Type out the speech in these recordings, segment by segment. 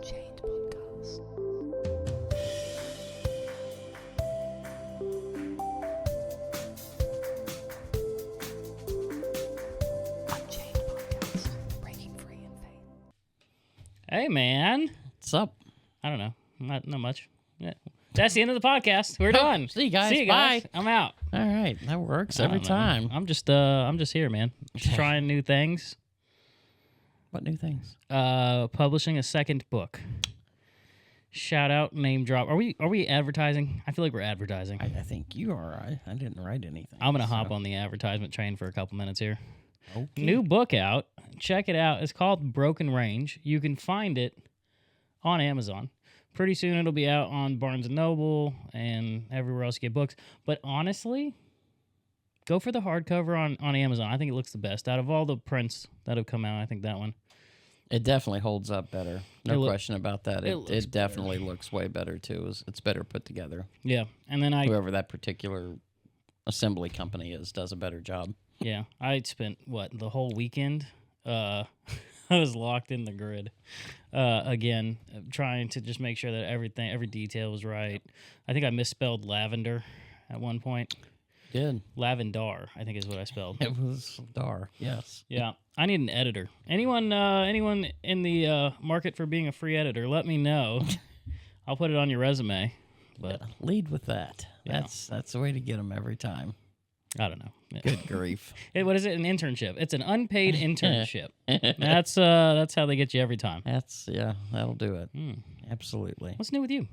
Unchained Podcast. Unchained Podcast. Breaking free in faith. Hey, man. What's up? I don't know. Not much. Yeah. That's the end of the podcast. We're done. See you guys. See you guys. Bye. I'm out. All right, that works I every don't know. time. I'm just here, man. Just trying new things. What new things? Publishing a second book. Shout out, name drop. Are we advertising? I feel like we're advertising. I think you are. I didn't write anything. I'm gonna hop on the advertisement train for a couple minutes here. Okay. New book out. Check it out. It's called Broken Range. You can find it on Amazon. Pretty soon it'll be out on Barnes & Noble and everywhere else you get books. But honestly, go for the hardcover on Amazon. I think it looks the best. Out of all the prints that have come out, I think that one. It definitely holds up better. No question about that. it looks It definitely looks way better, too. It's better put together. Yeah. And then Whoever that particular assembly company is does a better job. Yeah, I spent, the whole weekend? I was locked in the grid again, trying to just make sure that every detail was right. I think I misspelled lavender at one point. Good. Lavendar, I think is what I spelled. It was Dar, yes. Yeah, I need an editor. Anyone in the market for being a free editor, let me know. I'll put it on your resume. But Yeah, lead with that. Yeah. That's the way to get them every time. I don't know. Yeah. Good grief. What is it? An internship? It's an unpaid internship. That's how they get you every time. That'll do it. Absolutely. What's new with you?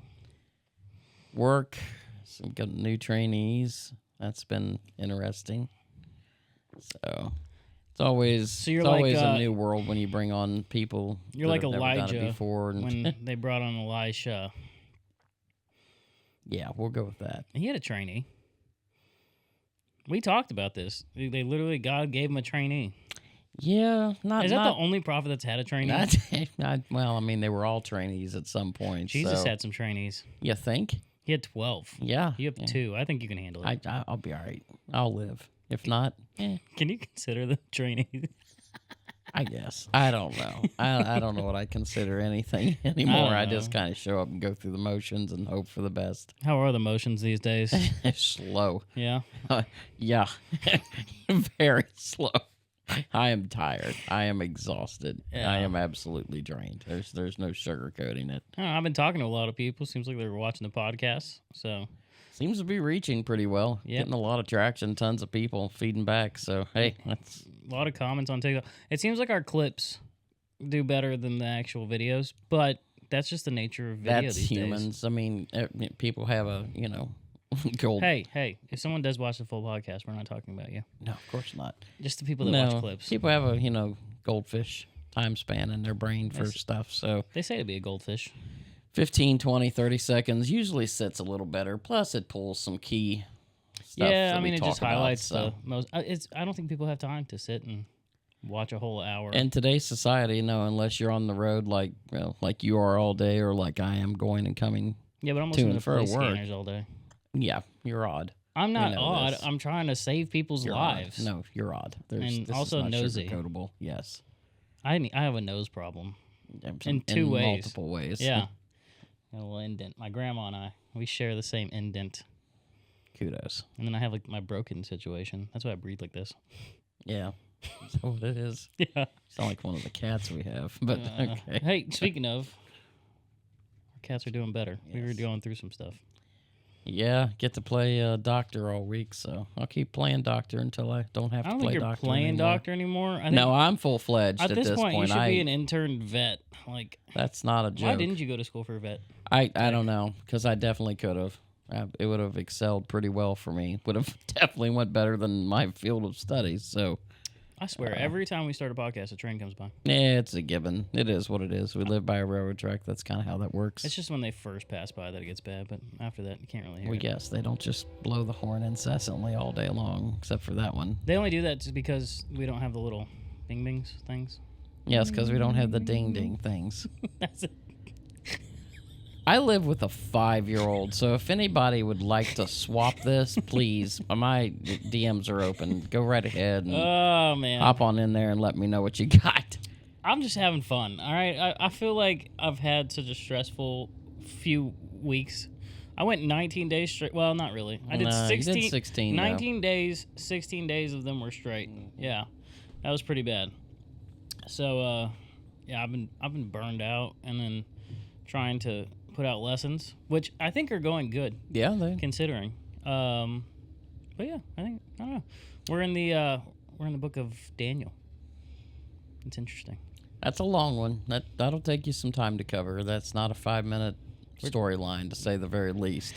Work, some got new trainees. That's been interesting. So it's always So you're it's always like, a new world when you bring on people. You're that like have never done it Elijah before. And when they brought on Elisha. yeah, we'll go with that. He had a trainee. We talked about this. They literally, God gave him a trainee. Yeah, not. Is that not, the only prophet that's had a trainee? well, I mean, they were all trainees at some point. Jesus so. had some trainees. You think? He had 12. Yeah. You have 2. I think you can handle it. I'll be all right. I'll live. If not, Can you consider the trainee? I guess. I don't know. I don't know what I consider anything anymore. I just kind of show up and go through the motions and hope for the best. How are the motions these days? Slow. Yeah. Yeah. Very slow. I am tired. I am exhausted. Yeah. I am absolutely drained. There's no sugarcoating it. I don't know, I've been talking to a lot of people. Seems like they were watching the podcast. So Seems to be reaching pretty well. Yep. Getting a lot of traction, tons of people feeding back. So, hey, that's... a lot of comments on TikTok. It seems like our clips do better than the actual videos, but that's just the nature of video That's these humans. days. I mean, people have a, gold... Hey, if someone does watch the full podcast, we're not talking about you. No, of course not. Just the people that No, watch clips. people have a, goldfish time span in their brain for stuff. So They say to be a goldfish. 15, 20, 30 seconds usually sits a little better. Plus, it pulls some key stuff. Yeah, that I we mean, it talk just about, highlights so. the most. I don't think people have time to sit and watch a whole hour. In today's society, no, unless you're on the road like you are all day, or like I am going and coming. yeah, but I'm to listening and to fro police work. scanners all day. Yeah, you're odd. I'm not know odd. this. I'm trying to save people's You're lives. odd. No, you're odd. And This also is not nosy. sugarcoatable. Yes. I have a nose problem. In two ways. multiple ways. Yeah. Got a little indent. My grandma and I, we share the same indent. Kudos. And then I have like my broken situation. That's why I breathe like this. Yeah. Is that what it is? Yeah. Sound like one of the cats we have, but okay. Hey, speaking of, our cats are doing better. We were Yes. going through some stuff. Yeah, get to play doctor all week, so I'll keep playing doctor until I don't have I to don't play think you're doctor playing anymore. doctor anymore. I think No, I'm full-fledged at this point. You should I, be an intern vet. Like, that's not a joke. why didn't you go to school for a vet? I don't know, because I definitely could have. It would have excelled pretty well for me. Would have definitely went better than my field of studies, so... I swear, every time we start a podcast, a train comes by. Yeah, it's a given. It is what it is. We live by a railroad track. That's kind of how that works. It's just when they first pass by that it gets bad, but after that, you can't really hear Well, it. yes, they don't just blow the horn incessantly all day long, except for that one. They only do that just because we don't have the little bing-bings things. Yes, because we don't have the ding-ding things. That's it. I live with a 5-year-old, so if anybody would like to swap this, please, my DMs are open. Go right ahead and Oh, man. hop on in there and let me know what you got. I'm just having fun. All right, I feel like I've had such a stressful few weeks. I went 19 days straight. Well, not really. I did No, 16. you did 16, 19 days. 16 days of them were straight. Yeah, that was pretty bad. So, yeah, I've been burned out, and then trying to put out lessons, which I think are going good. Yeah, they. Considering. But yeah, I don't know. We're in the book of Daniel. It's interesting. That's a long one. That'll take you some time to cover. That's not a 5-minute storyline, to say the very least.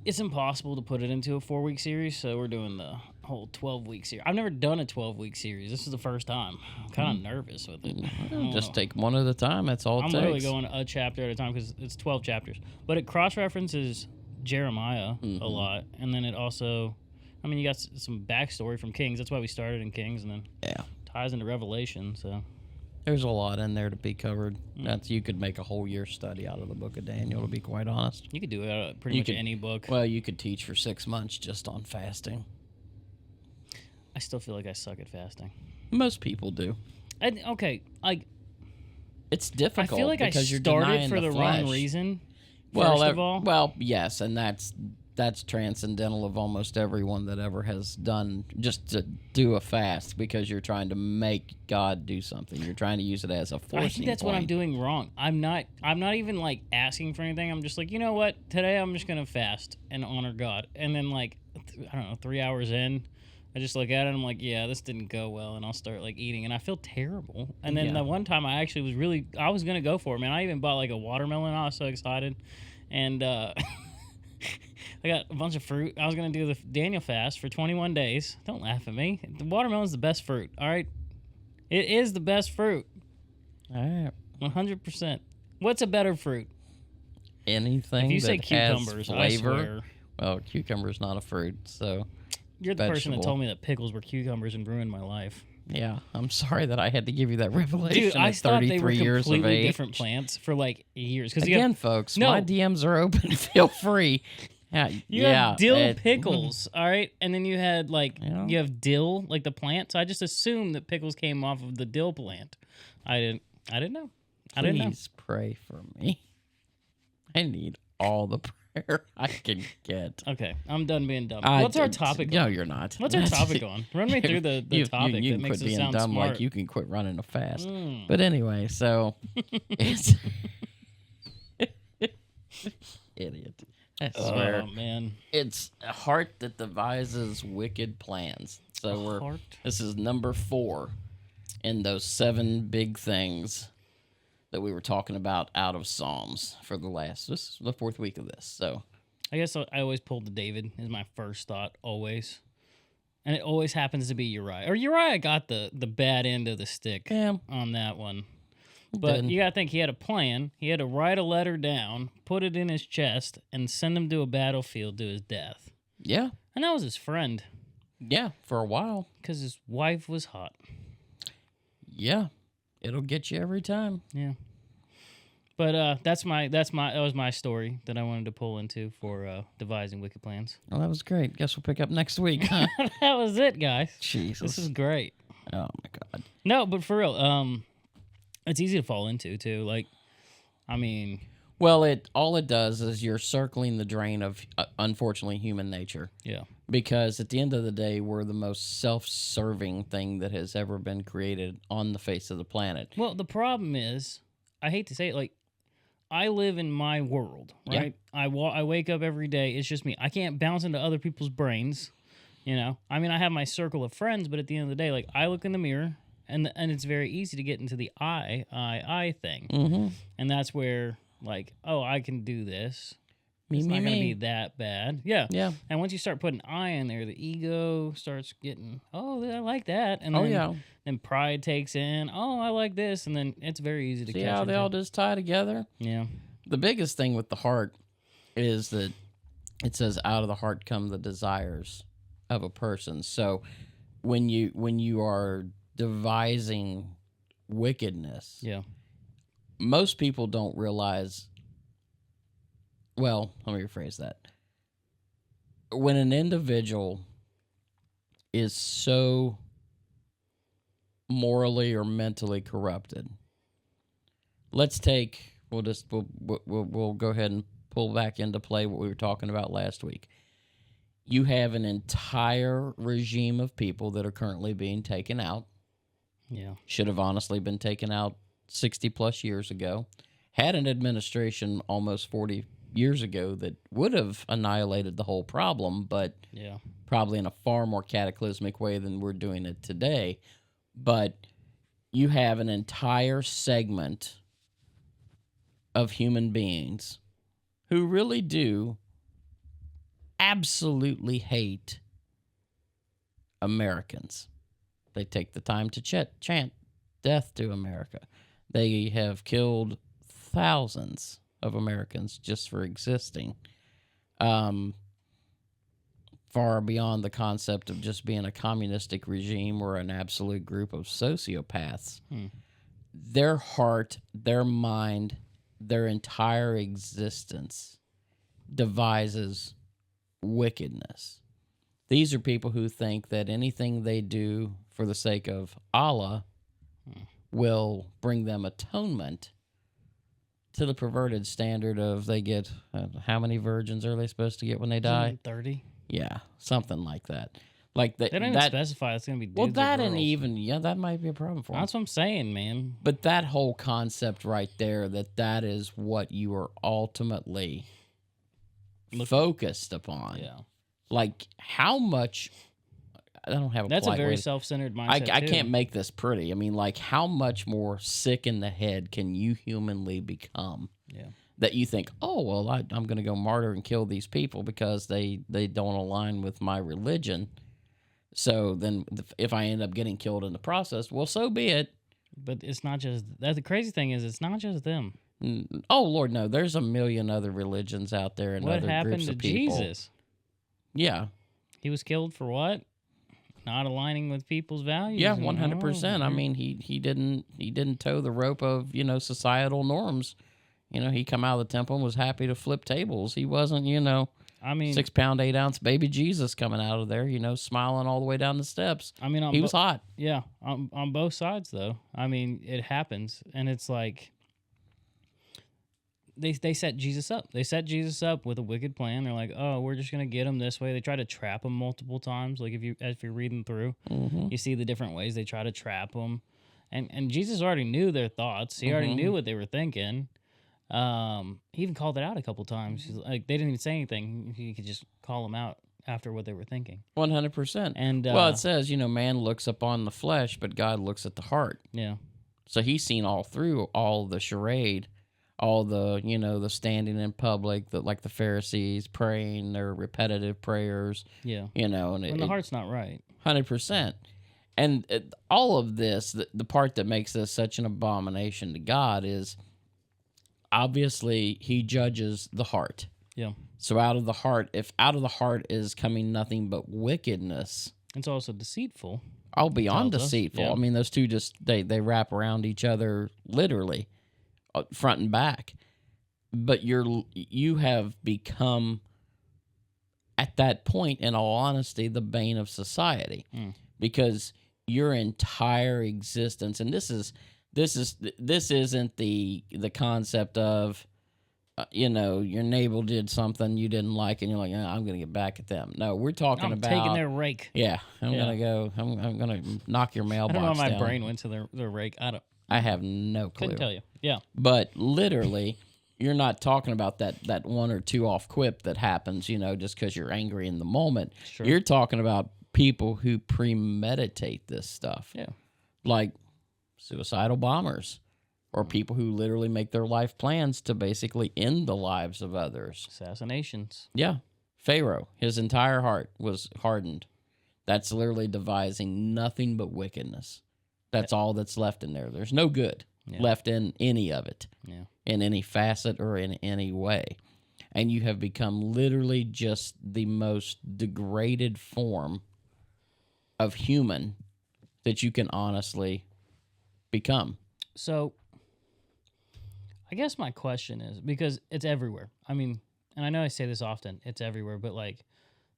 It's impossible to put it into a 4-week series, so we're doing the whole 12-week series. I've never done a 12-week series. This is the first time. I'm kind of nervous with it. Just take one at a time. That's all it I'm takes. literally going a chapter at a time because it's 12 chapters. But it cross-references Jeremiah a lot, and then it also, I mean, you got some backstory from Kings. That's why we started in Kings, and then ties into Revelation. So there's a lot in there to be covered. You could make a whole year study out of the book of Daniel, to be quite honest. You could do it out of pretty much any book. Well, you could teach for 6 months just on fasting. I still feel like I suck at fasting. Most people do. Okay, like it's difficult. I feel like I started for the wrong reason. First of all, well, yes, and that's transcendental of almost everyone that ever has done just to do a fast, because you're trying to make God do something. You're trying to use it as a forcing I think that's what I'm doing wrong. I'm not even like asking for anything. I'm just like, you know what? Today I'm just gonna fast and honor God. And then like I don't know, 3 hours in, I just look at it and I'm like, yeah, this didn't go well, and I'll start like eating, and I feel terrible. And then the one time I actually was gonna go for it, man. I even bought like a watermelon. I was so excited, and I got a bunch of fruit. I was going to do the Daniel fast for 21 days. Don't laugh at me. The watermelon's the best fruit, all right? It is the best fruit. All right. 100%. What's a better fruit? Anything if you say that cucumbers, has flavor. I swear. Well, cucumber's not a fruit, so You're the person that told me that pickles were cucumbers and ruined my life. Yeah, I'm sorry that I had to give you that revelation. Dude, I at thought they were 33 years of completely age. different plants for like years. Again, folks, my DMs are open. Feel free. You have dill pickles, all right? And then you had like, you have dill, like the plant. So I just assumed that pickles came off of the dill plant. I didn't know. Please pray for me. I need all the prayer I can get. Okay, I'm done being dumb. What's our topic? No, you're not. What's our topic on? Run me through the topic you that makes quit it being sound dumb smart. like you can quit running a fast. But anyway, so it's idiot. I swear. Oh man, it's a heart that devises wicked plans. So this is number 4 in those 7 big things that we were talking about out of Psalms for this is the 4th week of this. So I guess I always pulled to David is my first thought, always. And it always happens to be Uriah. Or Uriah got the bad end of the stick on that one. But you got to think he had a plan. He had to write a letter down, put it in his chest, and send him to a battlefield to his death. Yeah. And that was his friend. Yeah, for a while. Because his wife was hot. Yeah. It'll get you every time. Yeah. But that was my story that I wanted to pull into for devising wicked plans. Well, that was great. Guess we'll pick up next week, huh? That was it, guys. Jesus. This is great. Oh my God. No, but for real, it's easy to fall into too. Like, I mean, well, all it does is you're circling the drain of unfortunately human nature. Yeah. Because at the end of the day, we're the most self-serving thing that has ever been created on the face of the planet. Well, the problem is, I hate to say it, like, I live in my world, right? Yeah. I wake up every day. It's just me. I can't bounce into other people's brains, you know? I mean, I have my circle of friends, but at the end of the day, like, I look in the mirror, and it's very easy to get into the I thing. Mm-hmm. And that's where, like, oh, I can do this. It's not going to be that bad. Yeah. Yeah. And once you start putting I in there, the ego starts getting, oh, I like that. And then pride takes in, oh, I like this. And then it's very easy to catch. See how they all just tie together? Yeah. The biggest thing with the heart is that it says out of the heart come the desires of a person. So when you are devising wickedness, most people don't realize. Well, let me rephrase that. When an individual is so morally or mentally corrupted. Let's take, we'll go ahead and pull back into play what we were talking about last week. You have an entire regime of people that are currently being taken out. Yeah. Should have honestly been taken out 60 plus years ago. Had an administration almost 40 years ago that would have annihilated the whole problem, but Yeah. probably in a far more cataclysmic way than we're doing it today. But you have an entire segment of human beings who really do absolutely hate Americans. They take the time to chant death to America. They have killed thousands of Americans just for existing. Far beyond the concept of just being a communistic regime or an absolute group of sociopaths. Their heart, their mind, their entire existence devises wickedness. These are people who think that anything they do for the sake of Allah will bring them atonement, to the perverted standard of they get, how many virgins are they supposed to get when they die? 30. Yeah, something like that. Like that. They don't even specify it's going to be dudes Well, that or and girls. even that might be a problem for them. That's what I'm saying, man. But that whole concept right there, that is what you are ultimately focused upon. Yeah. Like how much. I don't have a. That's a polite way very to- self-centered mindset. I too. can't make this pretty. I mean, like, how much more sick in the head can you humanly become? Yeah. That you think, oh, well, I'm going to go martyr and kill these people because they don't align with my religion. So then if I end up getting killed in the process, well, so be it. But it's not just that. The crazy thing is, it's not just them. Oh, Lord, no. There's a million other religions out there and What other happened groups to of people. Jesus? Yeah. He was killed for what? Not aligning with people's values. Yeah, and- 100%. I mean, he didn't toe the rope of, societal norms. He come out of the temple and was happy to flip tables. He wasn't, I mean, 6 pound, 8 ounce baby Jesus coming out of there, smiling all the way down the steps. I mean, He was hot. Yeah, on both sides though. I mean, it happens, and it's like they set Jesus up. They set Jesus up with a wicked plan. They're like, oh, we're just gonna get him this way. They try to trap him multiple times. Like if you're reading through, you see the different ways they try to trap him, and Jesus already knew their thoughts. He already knew what they were thinking. He even called it out a couple times. He's like, they didn't even say anything. He could just call them out after what they were thinking. 100%. And well, it says, man looks upon the flesh, but God looks at the heart. yeah. So he's seen all through all the charade, all the, the standing in public, like the Pharisees praying their repetitive prayers, Yeah. and When the heart's not right. 100%. And all of this, the part that makes this such an abomination to God is obviously he judges the heart. Yeah. So if out of the heart is coming nothing but wickedness, It's also deceitful. beyond tells us, deceitful. yeah. I mean, those two just they wrap around each other literally, front and back. But you have become, at that point, in all honesty, the bane of society, because your entire existence, and this isn't the concept of, your neighbor did something you didn't like, and you're like, I'm going to get back at them. No, we're talking I'm about taking their rake. Yeah, I'm Yeah. gonna go. I'm gonna knock your I mailbox don't know how my down. brain went to their rake. I have no clue. Couldn't tell you. Yeah. But literally, you're not talking about that one or two off quip that happens, just because you're angry in the moment. Sure. You're talking about people who premeditate this stuff. Yeah. Like suicidal bombers, or people who literally make their life plans to basically end the lives of others. Assassinations. Yeah. Pharaoh, his entire heart was hardened. That's literally devising nothing but wickedness. That's all that's left in there. There's no good left in any of it, in any facet or in any way. And you have become literally just the most degraded form of human that you can honestly become. So, I guess my question is, because it's everywhere. I mean, and I know I say this often, it's everywhere, but like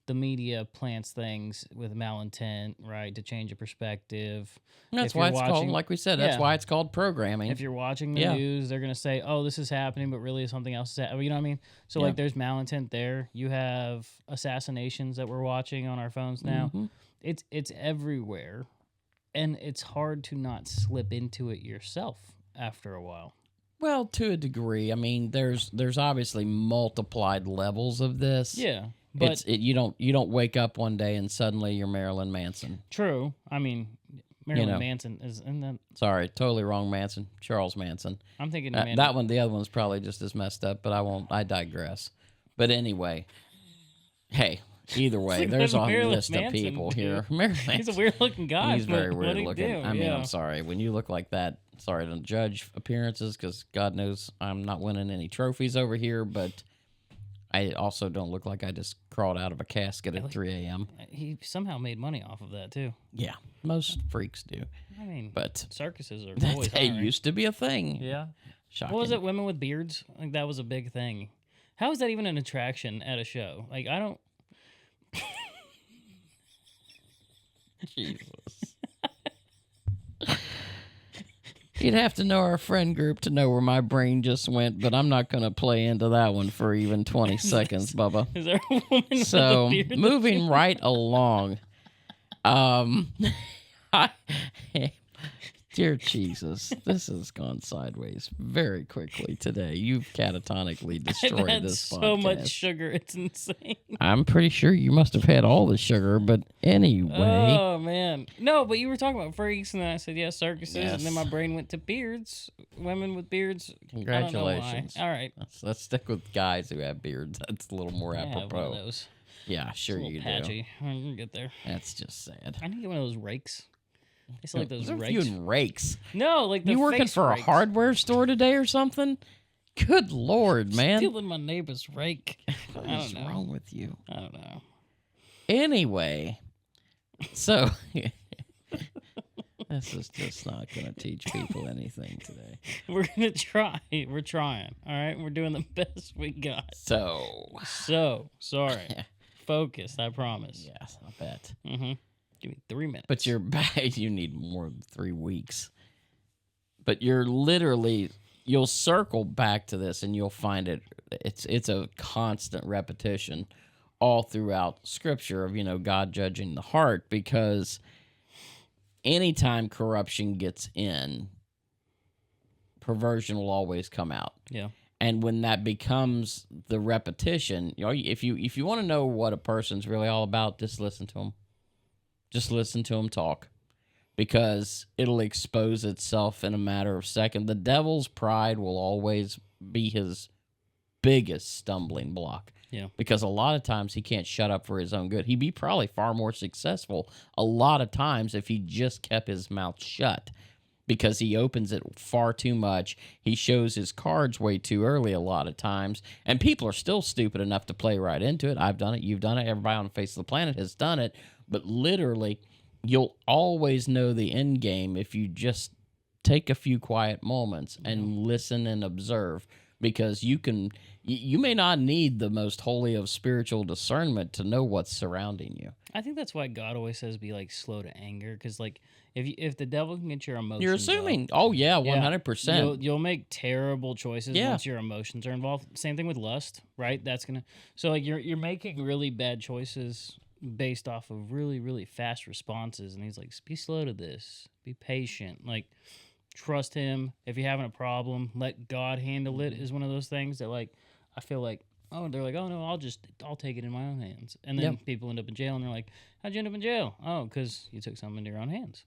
the media plants things with malintent, right, to change a perspective. That's If you're why it's called, watching- like we said, that's Yeah. why it's called programming. If you're watching the Yeah. news, they're going to say, oh, this is happening, but really something else is happening. You know what I mean? So, Yeah. like, there's malintent there. You have assassinations that we're watching on our phones now. Mhm. It's everywhere. And it's hard to not slip into it yourself after a while. Well, to a degree. I mean, there's obviously multiplied levels of this. Yeah. But You don't wake up one day and suddenly you're Marilyn Manson. true. I mean, Marilyn know. Manson is in that. Sorry, totally wrong Manson. Charles Manson. I'm thinking That one, the other one's probably just as messed up, but I digress. But anyway, hey, either way, like there's that a Marilyn list Manson of people dude. here. Marilyn He's a Manson. weird looking guy. He's very but weird what'd he looking. do? I mean, Yeah. I'm sorry. When you look like that, sorry to judge appearances because God knows I'm not winning any trophies over here, but I also don't look like I just crawled out of a casket at 3 a.m. He somehow made money off of that, too. Yeah, most freaks do. I mean, But circuses are that always they hiring. used to be a thing. Yeah. Shocking. What was it? Women with beards? Like that was a big thing. How is that even an attraction at a show? Like I don't. Jesus. You'd have to know our friend group to know where my brain just went, but I'm not going to play into that one for even 20 seconds, Bubba. Is there a woman So, with a beard? moving right along. Dear Jesus, this has gone sideways very quickly today. You've catatonically I've destroyed had this so podcast. much sugar, it's insane. I'm pretty sure you must have had all the sugar, but anyway. Oh man, no, but you were talking about freaks, and then I said yes, circuses, and then Yes. my brain went to beards, women with beards. Congratulations. I don't know why. All right, Let's stick with guys who have beards. That's a little more I have one of apropos. those. Yeah, It's sure a little you do. patchy. I'm gonna get there. That's just sad. I need to get one of those rakes. They sell like those There's a rakes. few rakes. No, like the You working face for rakes. a hardware store today or something? Good Lord, man. Stealing my neighbor's rake. What I is don't know. wrong with you? I don't know. Anyway, so this is just not going to teach people anything today. We're gonna try. We're trying. All right. We're doing the best we got. So, So sorry. Focus. I promise. yes, I bet. Mm-hmm. Give me 3 minutes. But you're back. You need more than 3 weeks. But you're literally, you'll circle back to this and you'll find it. It's a constant repetition all throughout Scripture of God judging the heart, because anytime corruption gets in, perversion will always come out. Yeah. And when that becomes the repetition, if you want to know what a person's really all about, just listen to them. Just listen to them talk, because it'll expose itself in a matter of seconds. The devil's pride will always be his biggest stumbling block. Yeah. Because a lot of times he can't shut up for his own good. He'd be probably far more successful a lot of times if he just kept his mouth shut, because he opens it far too much. He shows his cards way too early a lot of times, and people are still stupid enough to play right into it. I've done it. You've done it. Everybody on the face of the planet has done it. But literally, you'll always know the end game if you just take a few quiet moments and listen and observe, because you may not need the most holy of spiritual discernment to know what's surrounding you. I think that's why God always says be like slow to anger, because like if the devil can get your emotions, You're up, assuming. Oh, yeah, 100%. You'll make terrible choices Yeah. once your emotions are involved. Same thing with lust, right? That's gonna so like you're making really bad choices based off of really, really fast responses. And he's like, be slow to this, be patient, like trust him. If you're having a problem, let God handle it is one of those things that like I feel like, oh, they're like, oh no, I'll take it in my own hands. And then people end up in jail and they're like, how'd you end up in jail? Oh, because you took something into your own hands.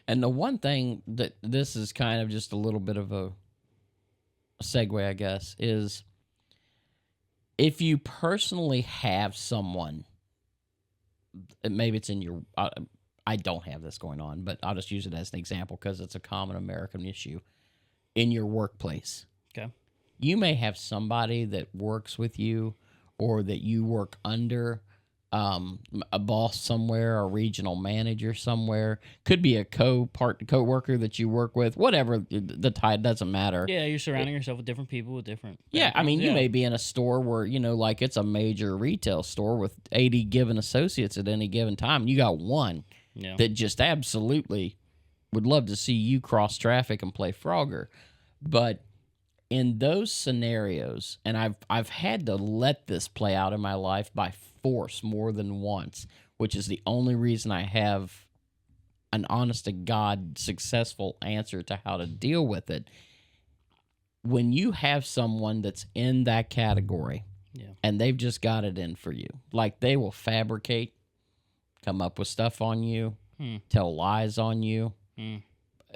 And the one thing that this is kind of just a little bit of a segue, I guess, is if you personally have someone, maybe it's in your, I don't have this going on, but I'll just use it as an example because it's a common American issue in your workplace. Okay. You may have somebody that works with you or that you work under a boss somewhere, a regional manager somewhere, could be a co-worker that you work with, whatever the title, doesn't matter. Yeah, you're surrounding yourself with different people with different. Yeah, I mean, backgrounds. you Yeah. may be in a store where, like it's a major retail store with 80 given associates at any given time. And you got one Yeah. that just absolutely would love to see you cross traffic and play Frogger. But in those scenarios, and I've had to let this play out in my life by force more than once, which is the only reason I have an honest to God successful answer to how to deal with it. When you have someone that's in that category, Yeah. and they've just got it in for you, like they will fabricate, come up with stuff on you, tell lies on you,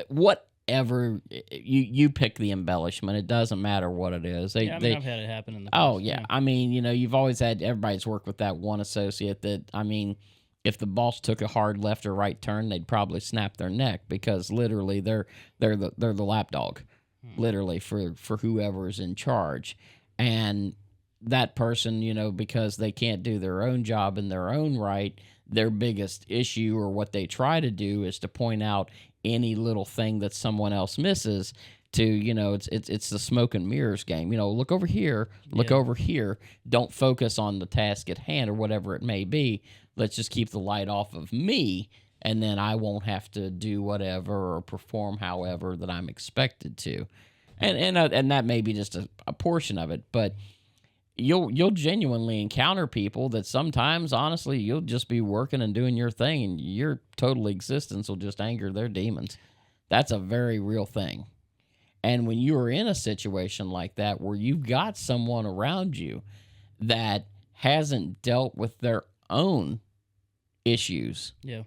whatever. You pick the embellishment. It doesn't matter what it is. Yeah, I mean, I've had it happen in the past. Oh, yeah. I mean, you've always had, everybody's worked with that one associate that, I mean, if the boss took a hard left or right turn, they'd probably snap their neck because literally they're the lapdog, literally for whoever's in charge. And that person, because they can't do their own job in their own right, their biggest issue or what they try to do is to point out any little thing that someone else misses to, it's the smoke and mirrors game. Look over here, look over here. Don't focus on the task at hand or whatever it may be. Let's just keep the light off of me, and then I won't have to do whatever or perform however that I'm expected to. And that may be just a portion of it, but you'll genuinely encounter people that sometimes, honestly, you'll just be working and doing your thing, and your total existence will just anger their demons. That's a very real thing. And when you are in a situation like that where you've got someone around you that hasn't dealt with their own issues Yeah.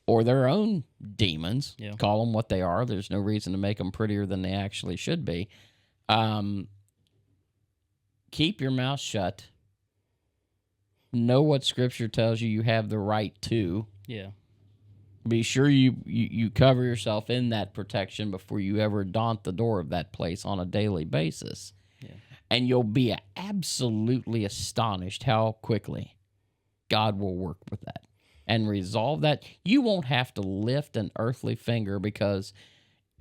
or their own demons, Yeah. call them what they are. There's no reason to make them prettier than they actually should be. Keep your mouth shut. Know what Scripture tells you have the right to. Yeah. Be sure you cover yourself in that protection before you ever daunt the door of that place on a daily basis. Yeah. And you'll be absolutely astonished how quickly God will work with that and resolve that. You won't have to lift an earthly finger because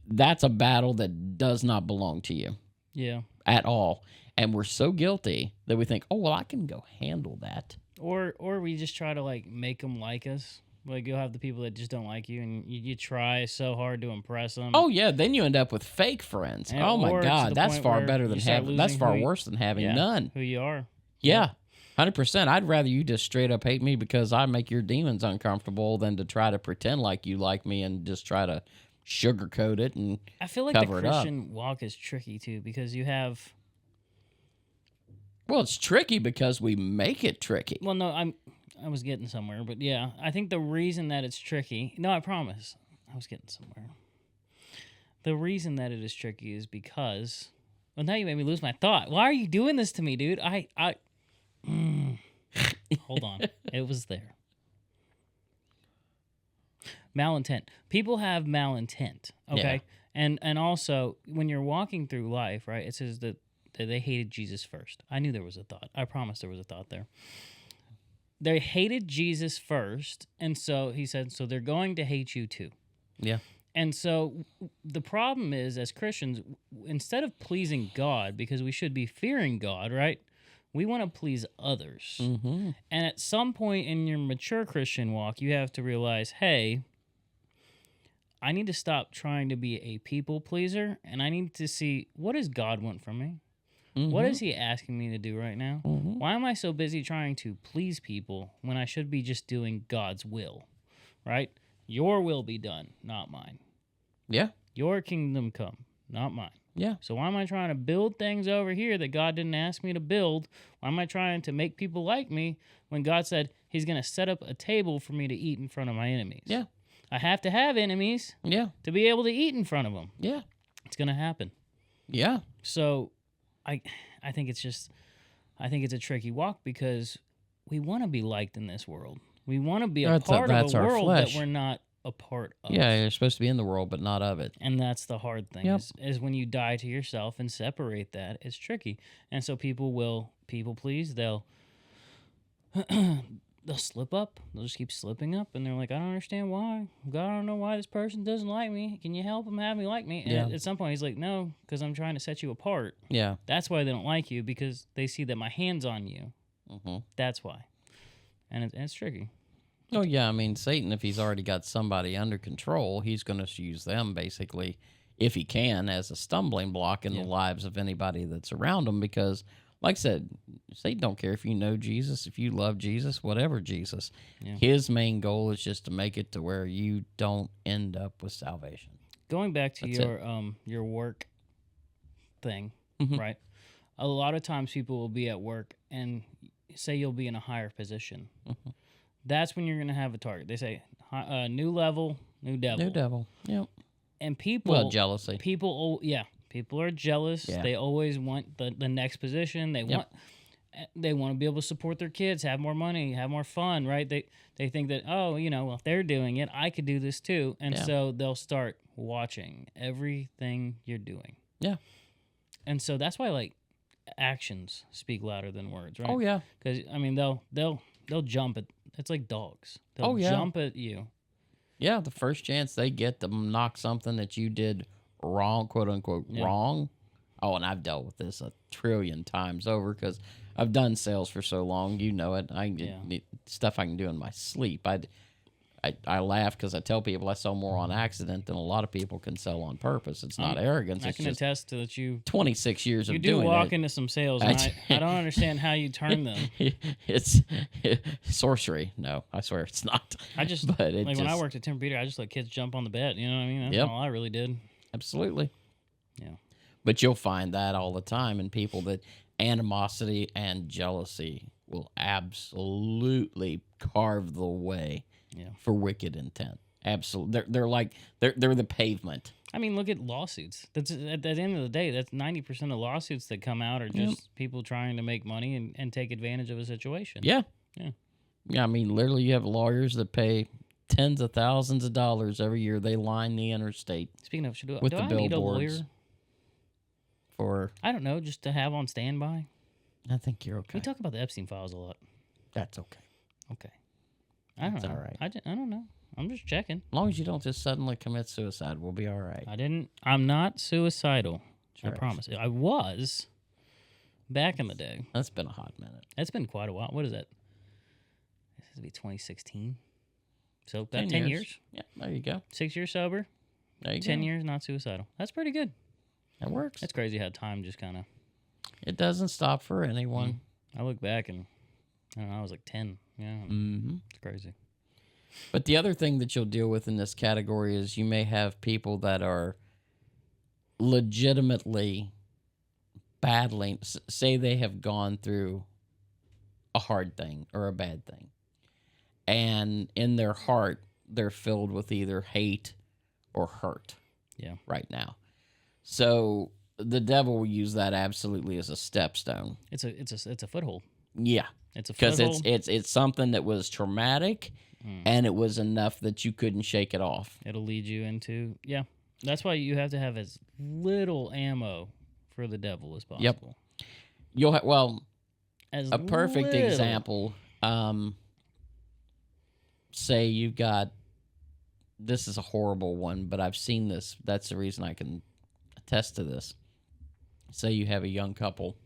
that's a battle that does not belong to you. Yeah. At all. And we're so guilty that we think, oh, well, I can go handle that. Or we just try to make them like us. Like you'll have the people that just don't like you, and you try so hard to impress them. Oh yeah, then you end up with fake friends. And, oh my or to God, the that's point far where better than you start having. That's losing far who you- worse than having Yeah, none. who you are. Yeah, 100%. I'd rather you just straight up hate me because I make your demons uncomfortable than to try to pretend like you like me and just try to sugarcoat it and I feel like cover the it up. Christian walk is tricky too because you have. Well, it's tricky because we make it tricky. Well, no, I was getting somewhere, but yeah, I think the reason that it's tricky. No, I promise, I was getting somewhere. The reason that it is tricky is because. Well, now you made me lose my thought. Why are you doing this to me, dude? Hold on, it was there. Malintent. People have malintent. Okay, and also when you're walking through life, right? It says that they hated Jesus first. I knew there was a thought. I promise there was a thought there. They hated Jesus first, and so he said, so they're going to hate you too. Yeah. And so the problem is, as Christians, instead of pleasing God, because we should be fearing God, right? We want to please others. Mm-hmm. And at some point in your mature Christian walk, you have to realize, hey, I need to stop trying to be a people pleaser, and I need to see, what does God want from me? Mm-hmm. What is he asking me to do right now? Mm-hmm. Why am I so busy trying to please people when I should be just doing God's will, right? Your will be done, not mine. Yeah. Your kingdom come, not mine. Yeah. So why am I trying to build things over here that God didn't ask me to build? Why am I trying to make people like me when God said he's going to set up a table for me to eat in front of my enemies? Yeah. I have to have enemies Yeah. to be able to eat in front of them. Yeah. It's going to happen. Yeah. So I think it's a tricky walk because we want to be liked in this world. We want to be a part of a our world flesh. that we're not a part of. Yeah, you're supposed to be in the world, but not of it. And that's the hard thing Yep. is when you die to yourself and separate that, it's tricky. And so people will people please. They'll they'll slip up. They'll just keep slipping up, and they're like, I don't understand why. God, I don't know why this person doesn't like me. Can you help him have me like me? And at some point, he's like, no, because I'm trying to set you apart. Yeah. That's why they don't like you, because they see that my hand's on you. Mm-hmm. That's why. And it's tricky. Oh, yeah. I mean, Satan, if he's already got somebody under control, he's going to use them basically, if he can, as a stumbling block in the lives of anybody that's around him. Because, like I said, Satan don't care if you know Jesus, if you love Jesus, whatever Jesus. Yeah. His main goal is just to make it to where you don't end up with salvation. Going back to your work thing, right? A lot of times people will be at work and say you'll be in a higher position. That's when you're going to have a target. They say, new level, new devil. New devil, yep. And people... Well, jealousy. People are jealous. Yeah. They always want the next position. They want to be able to support their kids, have more money, have more fun, right? They think that, well, if they're doing it, I could do this too. And so they'll start watching everything you're doing. Yeah. And so that's why, like, actions speak louder than words, right? Oh, yeah. Because, I mean, they'll jump at... It's like dogs. They'll jump at you. Yeah, the first chance they get to knock something that you did wrong, quote unquote, wrong. Oh, and I've dealt with this a trillion times over because I've done sales for so long. You know it. Stuff I can do in my sleep. I laugh because I tell people I sell more on accident than a lot of people can sell on purpose. It's not arrogance. I can attest to that. 26 years of doing it. You do walk into some sales, and I don't understand how you turn them. It's sorcery. No, I swear it's not. When I worked at Tempur-Pedic, I just let kids jump on the bed. You know what I mean? That's all I really did. Absolutely. Yeah. But you'll find that all the time in people, that animosity and jealousy will absolutely carve the way for wicked intent. Absolutely. They're the pavement. I mean, look at lawsuits. That's at the end of the day, that's 90% of lawsuits that come out are just people trying to make money and take advantage of a situation. Yeah. Yeah. Yeah, I mean, literally you have lawyers that pay tens of thousands of dollars every year. They line the interstate. Speaking of, do the I need a lawyer? For I don't know, just to have on standby. I think you're okay. We talk about the Epstein files a lot. That's okay. Okay. I don't know. All right. I don't know. I'm just checking. As long as you don't just suddenly commit suicide, we'll be all right. I'm not suicidal. I promise. I was back in the day. That's been a hot minute. That's been quite a while. What is that? This has to be 2016. So about 10 years. Yeah, there you go. 6 years sober. There you go. 10 years not suicidal. That's pretty good. That works. It's crazy how time just kind of... It doesn't stop for anyone. I look back and I was like 10. Yeah. It's crazy. But the other thing that you'll deal with in this category is you may have people that are legitimately battling, say they have gone through a hard thing or a bad thing. And in their heart, they're filled with either hate or hurt. Yeah. Right now. So the devil will use that absolutely as a stepstone. It's a foothold. Yeah. It's a foothold. Because it's something that was traumatic and it was enough that you couldn't shake it off. It'll lead you into, that's why you have to have as little ammo for the devil as possible. Yep. You'll have, as a perfect example, say you've got, this is a horrible one, but I've seen this. That's the reason I can attest to this. Say you have a young couple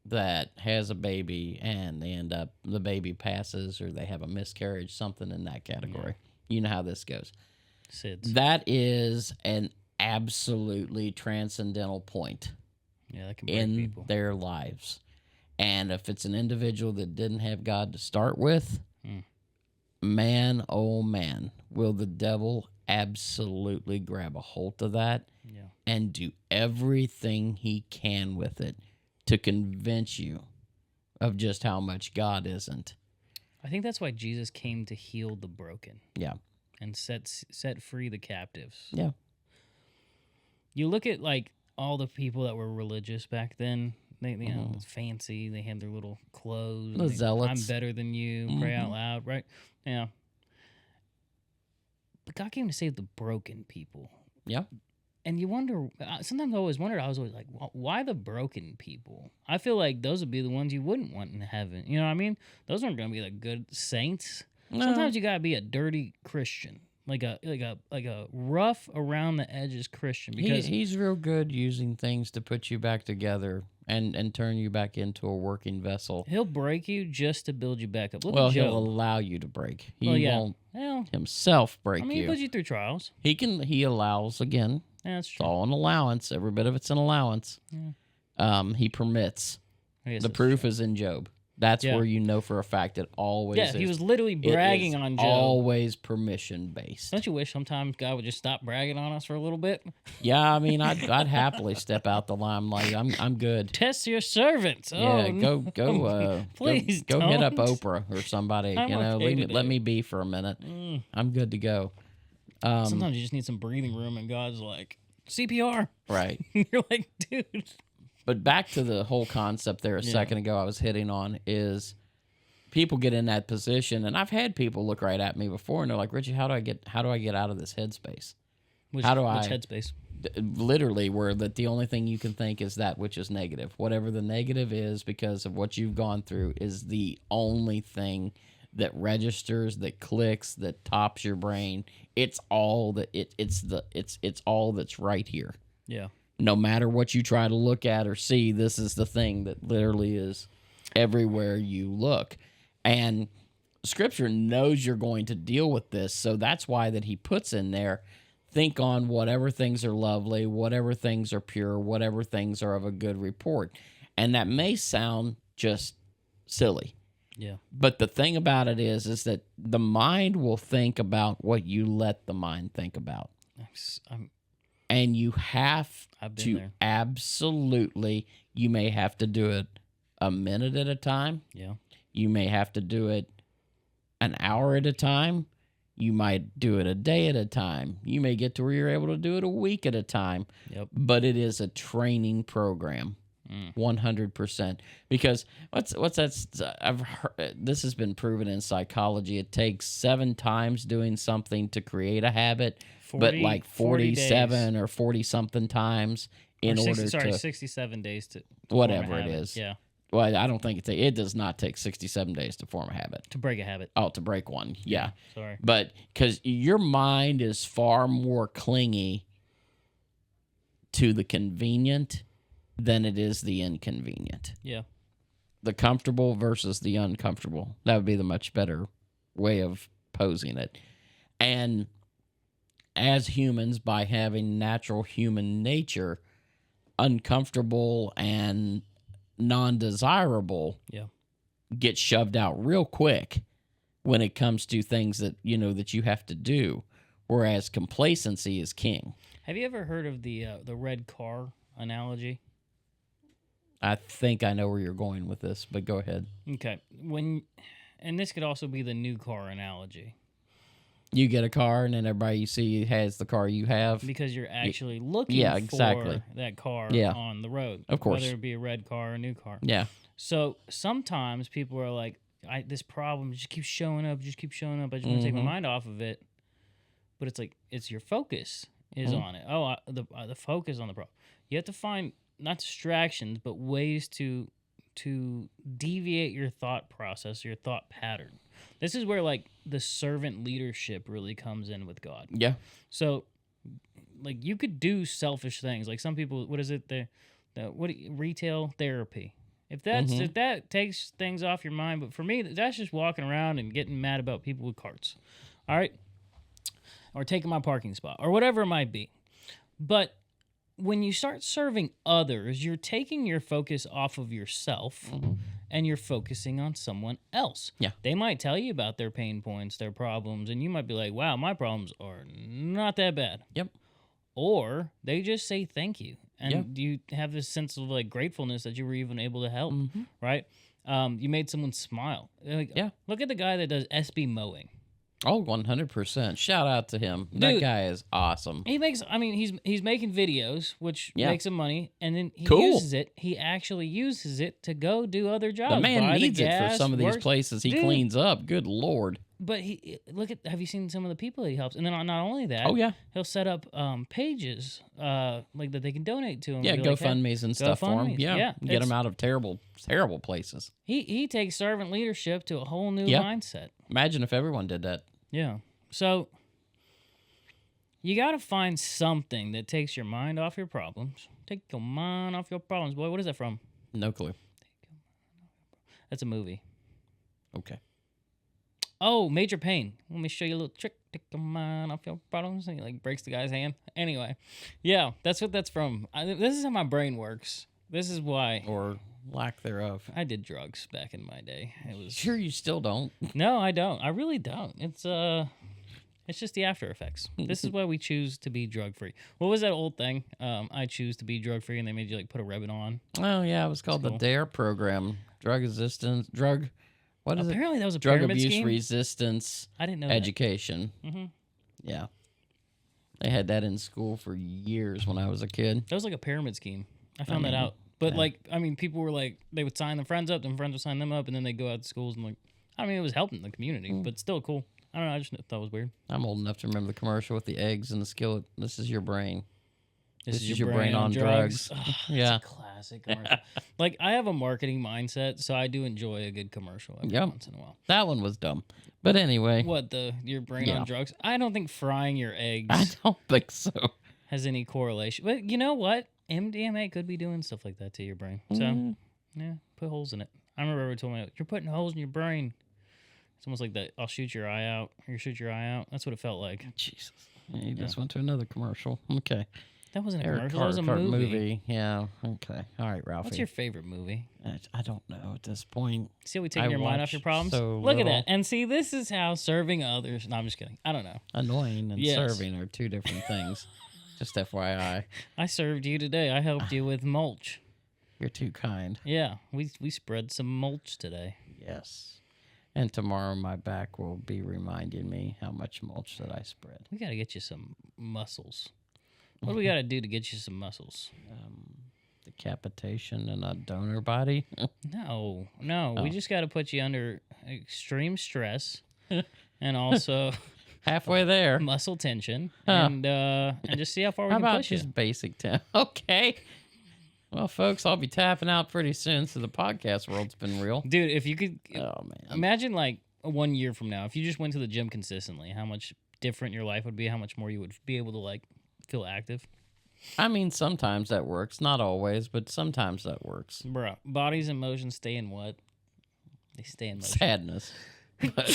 that has a baby and they end up, the baby passes or they have a miscarriage, something in that category. Yeah. You know how this goes. SIDS. That is an absolutely transcendental point that can break in people. Their lives. And if it's an individual that didn't have God to start with, man, oh man, will the devil absolutely grab a hold of that and do everything he can with it to convince you of just how much God isn't. I think that's why Jesus came to heal the broken. Yeah. And set free the captives. Yeah. You look at like all the people that were religious back then. They fancy. They had their little clothes. The zealots. I'm better than you. Pray out loud, right? Yeah. But God came to save the broken people. Yeah. And you wonder, sometimes I always wondered, I was always like, why the broken people? I feel like those would be the ones you wouldn't want in heaven. You know what I mean? Those aren't going to be the good saints. No. Sometimes you got to be a dirty Christian, like a rough around the edges Christian. Because he's real good using things to put you back together and turn you back into a working vessel. he'll break you just to build you back up. Look Well, at he'll Job. allow you to break. He Well, yeah. won't Well, himself break I mean, he you. puts you through trials. He allows again. Yeah, that's It's true. all an allowance. Every bit of it's an allowance. Yeah. He permits. I guess The that's proof true. is in Job. That's Yeah. where you know for a fact it always Yeah, is. he was literally It bragging is on Job. always permission based. Don't you wish sometimes God would just stop bragging on us for a little bit? Yeah, I mean, I'd happily step out the limelight. I'm good. Test your servants. Yeah, Oh, go. Please go hit up don't. Oprah or somebody. I'm okay let today. me be for a minute. Mm. I'm good to go. Sometimes you just need some breathing room, and God's like, CPR. Right. You're like, dude. But back to the whole concept there a Yeah. second ago I was hitting on is people get in that position, and I've had people look right at me before and they're like, Richie, how do I get out of this headspace? Which, How do which I- headspace? Literally where that the only thing you can think is that which is negative. Whatever the negative is because of what you've gone through is the only thing that registers, that clicks, that tops your brain. It's all that it's all that's right here. Yeah. No matter what you try to look at or see, this is the thing that literally is everywhere you look. And Scripture knows you're going to deal with this, so that's why that he puts in there, think on whatever things are lovely, whatever things are pure, whatever things are of a good report. And that may sound just silly, Yeah. but the thing about it is that the mind will think about what you let the mind think about. I'm, And you have I've been to there. absolutely, you may have to do it a minute at a time. Yeah. You may have to do it an hour at a time. You might do it a day at a time. You may get to where you're able to do it a week at a time. Yep. But it is a training program, 100%. Because what's that? I've heard, this has been proven in psychology. It takes 7 times doing something to create a habit, but like 47 or 40 something times in order to 67 days to whatever form a it habit. is. Yeah. Well, I don't think it does not take 67 days to form a habit. To break a habit. Oh, to break one. Yeah. Sorry. But because your mind is far more clingy to the convenient than it is the inconvenient. Yeah. The comfortable versus the uncomfortable. That would be the much better way of posing it. And as humans, by having natural human nature, uncomfortable and non-desirable Yeah. get shoved out real quick when it comes to things that that you have to do, whereas complacency is king. Have you ever heard of the red car analogy? I think I know where you're going with this, but go ahead. Okay. And this could also be the new car analogy. You get a car, and then everybody you see has the car you have. Because you're actually looking yeah, exactly. for that car Yeah. on the road. Of course. Whether it be a red car or a new car. Yeah. So sometimes people are like, this problem just keeps showing up, I just want to take my Mhm. mind off of it. But it's like, it's your focus is Mhm. on it. Oh, the focus on the problem. You have to find, not distractions, but ways to deviate your thought process, your thought pattern. This is where, like, the servant leadership really comes in with God. Yeah. So, like, you could do selfish things. Like some people, what is it? Retail therapy. If that takes things off your mind, but for me, that's just walking around and getting mad about people with carts. All right? Or taking my parking spot or whatever it might be. But when you start serving others, you're taking your focus off of yourself and you're focusing on someone else. Yeah. They might tell you about their pain points, their problems, and you might be like, wow, my problems are not that bad. Yep. Or they just say thank you. And you have this sense of like gratefulness that you were even able to help, right? You made someone smile. Like, Yeah. Look at the guy that does SB mowing. Oh, 100%. Shout out to him. That Dude. guy is awesome. He's making videos, which Yeah. makes him money, and then he Cool. uses it. He actually uses it to go do other jobs. The man buy needs it for gas, some of these works. places he Dude. cleans up. Good Lord. But have you seen some of the people that he helps? And then not only that, Oh yeah, he'll set up pages like that they can donate to him. yeah, Be like, hey, GoFundMe's and stuff for him. GoFundMes. Yeah, get it's- him out of terrible places. He takes servant leadership to a whole new Yeah. mindset. Imagine if everyone did that. Yeah. So you got to find something that takes your mind off your problems. Take your mind off your problems, boy. What is that from? No clue. That's a movie. Okay. Oh, Major Pain. Let me show you a little trick. Take your mind off your problems. And he like breaks the guy's hand. Anyway, yeah, that's what that's from. This is how my brain works. This is why Or lack thereof. I did drugs back in my day. It was Sure, you still don't. no, I don't. I really don't. It's just the after effects. This is why we choose to be drug free. What was that old thing? I choose to be drug free, and they made you like put a ribbon on. Oh yeah, it was called That's the DARE program. What is it? Apparently, that was a Drug pyramid abuse scheme. resistance I didn't know education. Mm-hmm. Yeah. They had that in school for years when I was a kid. that was like a pyramid scheme. I found that out. But people were like, they would sign their friends up, and friends would sign them up, and then they go out to schools and like, I mean, it was helping the community, but still cool. I don't know. I just thought it was weird. I'm old enough to remember the commercial with the eggs and the skillet. This is your brain. This is your brain on drugs. Ugh, Yeah. It's a classic commercial. Like, I have a marketing mindset, so I do enjoy a good commercial every Yep. once in a while. That one was dumb. But anyway, What, your brain Yeah. on drugs? I don't think frying your I eggs don't think so. has any correlation. But you know what? MDMA could be doing stuff like that to your brain. So, yeah, put holes in it. I remember everyone told me, you're putting holes in your brain. It's almost like that, I'll shoot your eye out, or you shoot your eye out. That's what it felt like. Jesus. You just went to another commercial. Okay. That wasn't a Eric commercial, that was a Cartwright movie. Yeah. Okay. All right, Ralphie. What's your favorite movie? I don't know at this point. See how we taking I your mind off watch your problems? so Look at little. that. And see, this is how serving others. No, I'm just kidding. I don't know. Annoying and Yes. serving are two different things. Just FYI. I served you today. I helped you with mulch. You're too kind. Yeah, we spread some mulch today. Yes. And tomorrow my back will be reminding me how much mulch that I spread. We got to get you some muscles. What do we got to do to get you some muscles? Decapitation and a donor body. No. Oh. We just got to put you under extreme stress and also Halfway there. muscle tension Huh. and just see how far we How can about push you. just basic tap? Okay. Well, folks, I'll be tapping out pretty soon, so the podcast world's been real. Dude, if you could Oh, man. imagine like 1 year from now, if you just went to the gym consistently, how much different your life would be, how much more you would be able to like feel active. I mean, sometimes that works. Not always, but sometimes that works. Bro, bodies and motions stay in what? They stay in motion. Sadness. But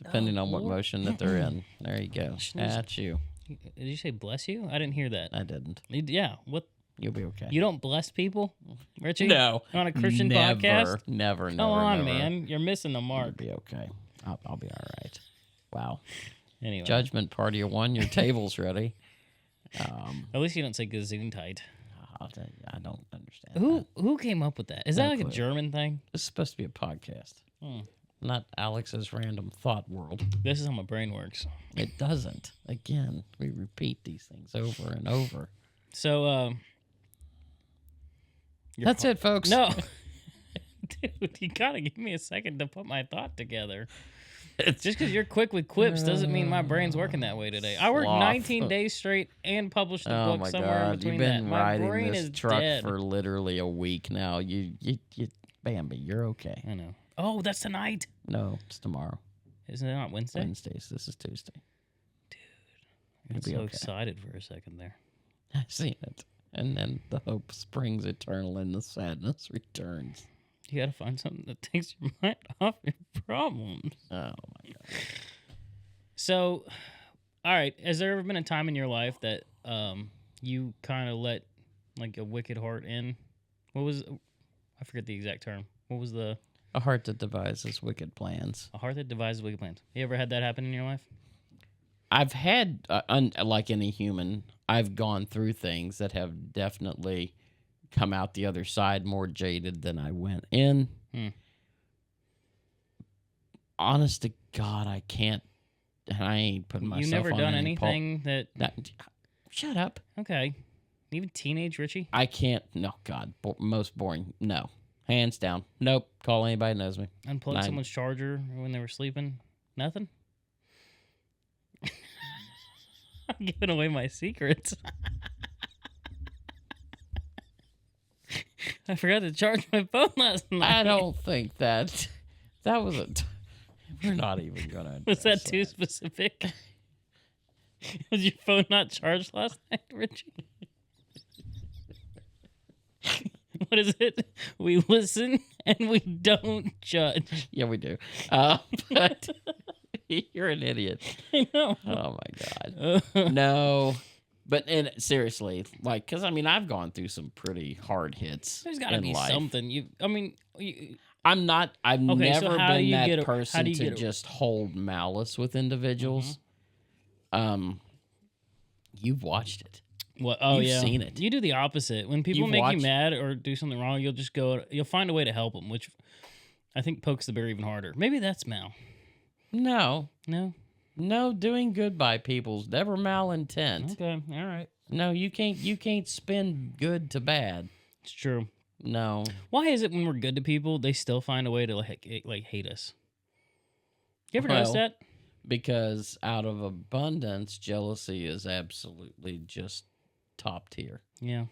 depending on what Lord. motion that they're in. There you go. Sneeze. At you. Did you say bless you? I didn't hear that. I didn't. Yeah. What? You'll be okay. You don't bless people, Richie? No. On a Christian never, podcast? Never, never, Come on, never. man. You're missing the You'll mark. be okay. I'll be all right. Wow. Anyway, Judgment Party of one. Your table's ready. at least you don't say Gesundheit. I don't understand. Who came up with that? Is that No like a clue. German thing? This is supposed to be a podcast, not Alex's random thought world. This is how my brain works. It doesn't. Again, we repeat these things over and over. So, That's it, folks. No. Dude, you gotta give me a second to put my thought together. Just because you're quick with quips doesn't mean my brain's working that way today. I worked Sloth. 19 days straight and published a Oh book my somewhere in God! between You've been that. My riding brain this is truck dead. for literally a week now. You, Bambi, you're okay. I know. Oh, that's tonight. No, it's tomorrow. Isn't it not Wednesday? Wednesdays. This is Tuesday. I'm You'll be so okay. excited for a second there. I've seen it. And then the hope springs eternal and the sadness returns. You gotta find something that takes your mind off your problems. Oh my God. So, all right. Has there ever been a time in your life that you kind of let like a wicked heart in? What was? I forget the exact term. What was the? A heart that devises wicked plans. A heart that devises wicked plans. You ever had that happen in your life? I've had, like any human, I've gone through things that have definitely come out the other side more jaded than I went in. Honest to God, I can't. And I ain't putting myself You never on done any anything that? Shut up. Okay. Even teenage Richie? I can't. No, God. Most boring. No. Hands down. Nope. Call anybody who knows me. Unplug someone's charger when they were sleeping? Nothing? I'm giving away my secrets. I forgot to charge my phone last night. I don't think that was a. We're not even gonna. Was that address too specific? Was your phone not charged last night, Richie? What is it? We listen and we don't judge. Yeah, we do. But you're an idiot. I know. Oh my god. No. But seriously, like, because I mean, I've gone through some pretty hard hits. There's got to be life. something. I've Okay, so never how do been you that get person how do you to get just hold malice with individuals. You've watched it. What? Oh, You've yeah. seen it. You do the opposite. When people You've make watched- you mad or do something wrong, you'll find a way to help them, which I think pokes the bear even harder. Maybe that's mal. No, No? doing good by people's never malintent. Okay. All right. No, you can't spin good to bad. It's true. No. Why is it when we're good to people, they still find a way to like hate us? You ever notice that? Because out of abundance, jealousy is absolutely just top tier. Yeah.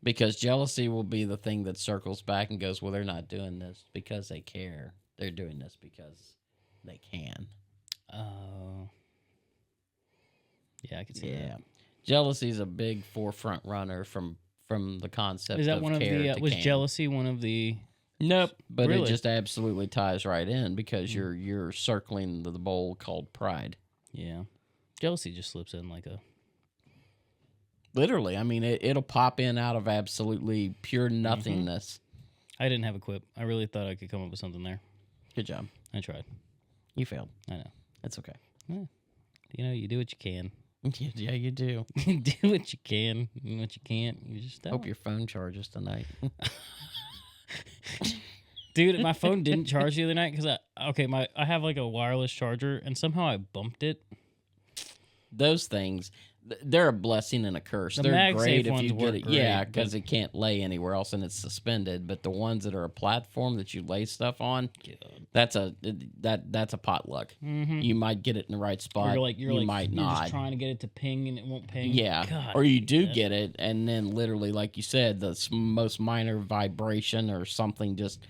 Because jealousy will be the thing that circles back and goes, well, they're not doing this because they care. They're doing this because they can. Oh. Yeah, I can see Yeah. that. Jealousy is a big forefront runner from the concept Is that of one of care the to was can. jealousy one of the Nope, but Really? it just absolutely ties right in because you're circling the bowl called pride. Yeah. Jealousy just slips in like a Literally, I mean, it'll pop in out of absolutely pure nothingness. I didn't have a quip. I really thought I could come up with something there. Good job. I tried. You failed. I know. That's okay. You do what you can. Yeah, you do. Do what you can. And what you can't, you just don't. Hope your phone charges tonight. Dude, my phone didn't charge the other night because I have like a wireless charger and somehow I bumped it. Those things, they're a blessing and a curse. The They're great MagSafe if ones you get work it. great, Yeah, but- because it can't lay anywhere else and it's suspended. But the ones that are a platform that you lay stuff on, that's a potluck. Mm-hmm. You might get it in the right spot. You might you're not. just trying to get it to ping and it won't ping. Yeah, God, or you I hate do that. get it, and then literally, like you said, the most minor vibration or something just.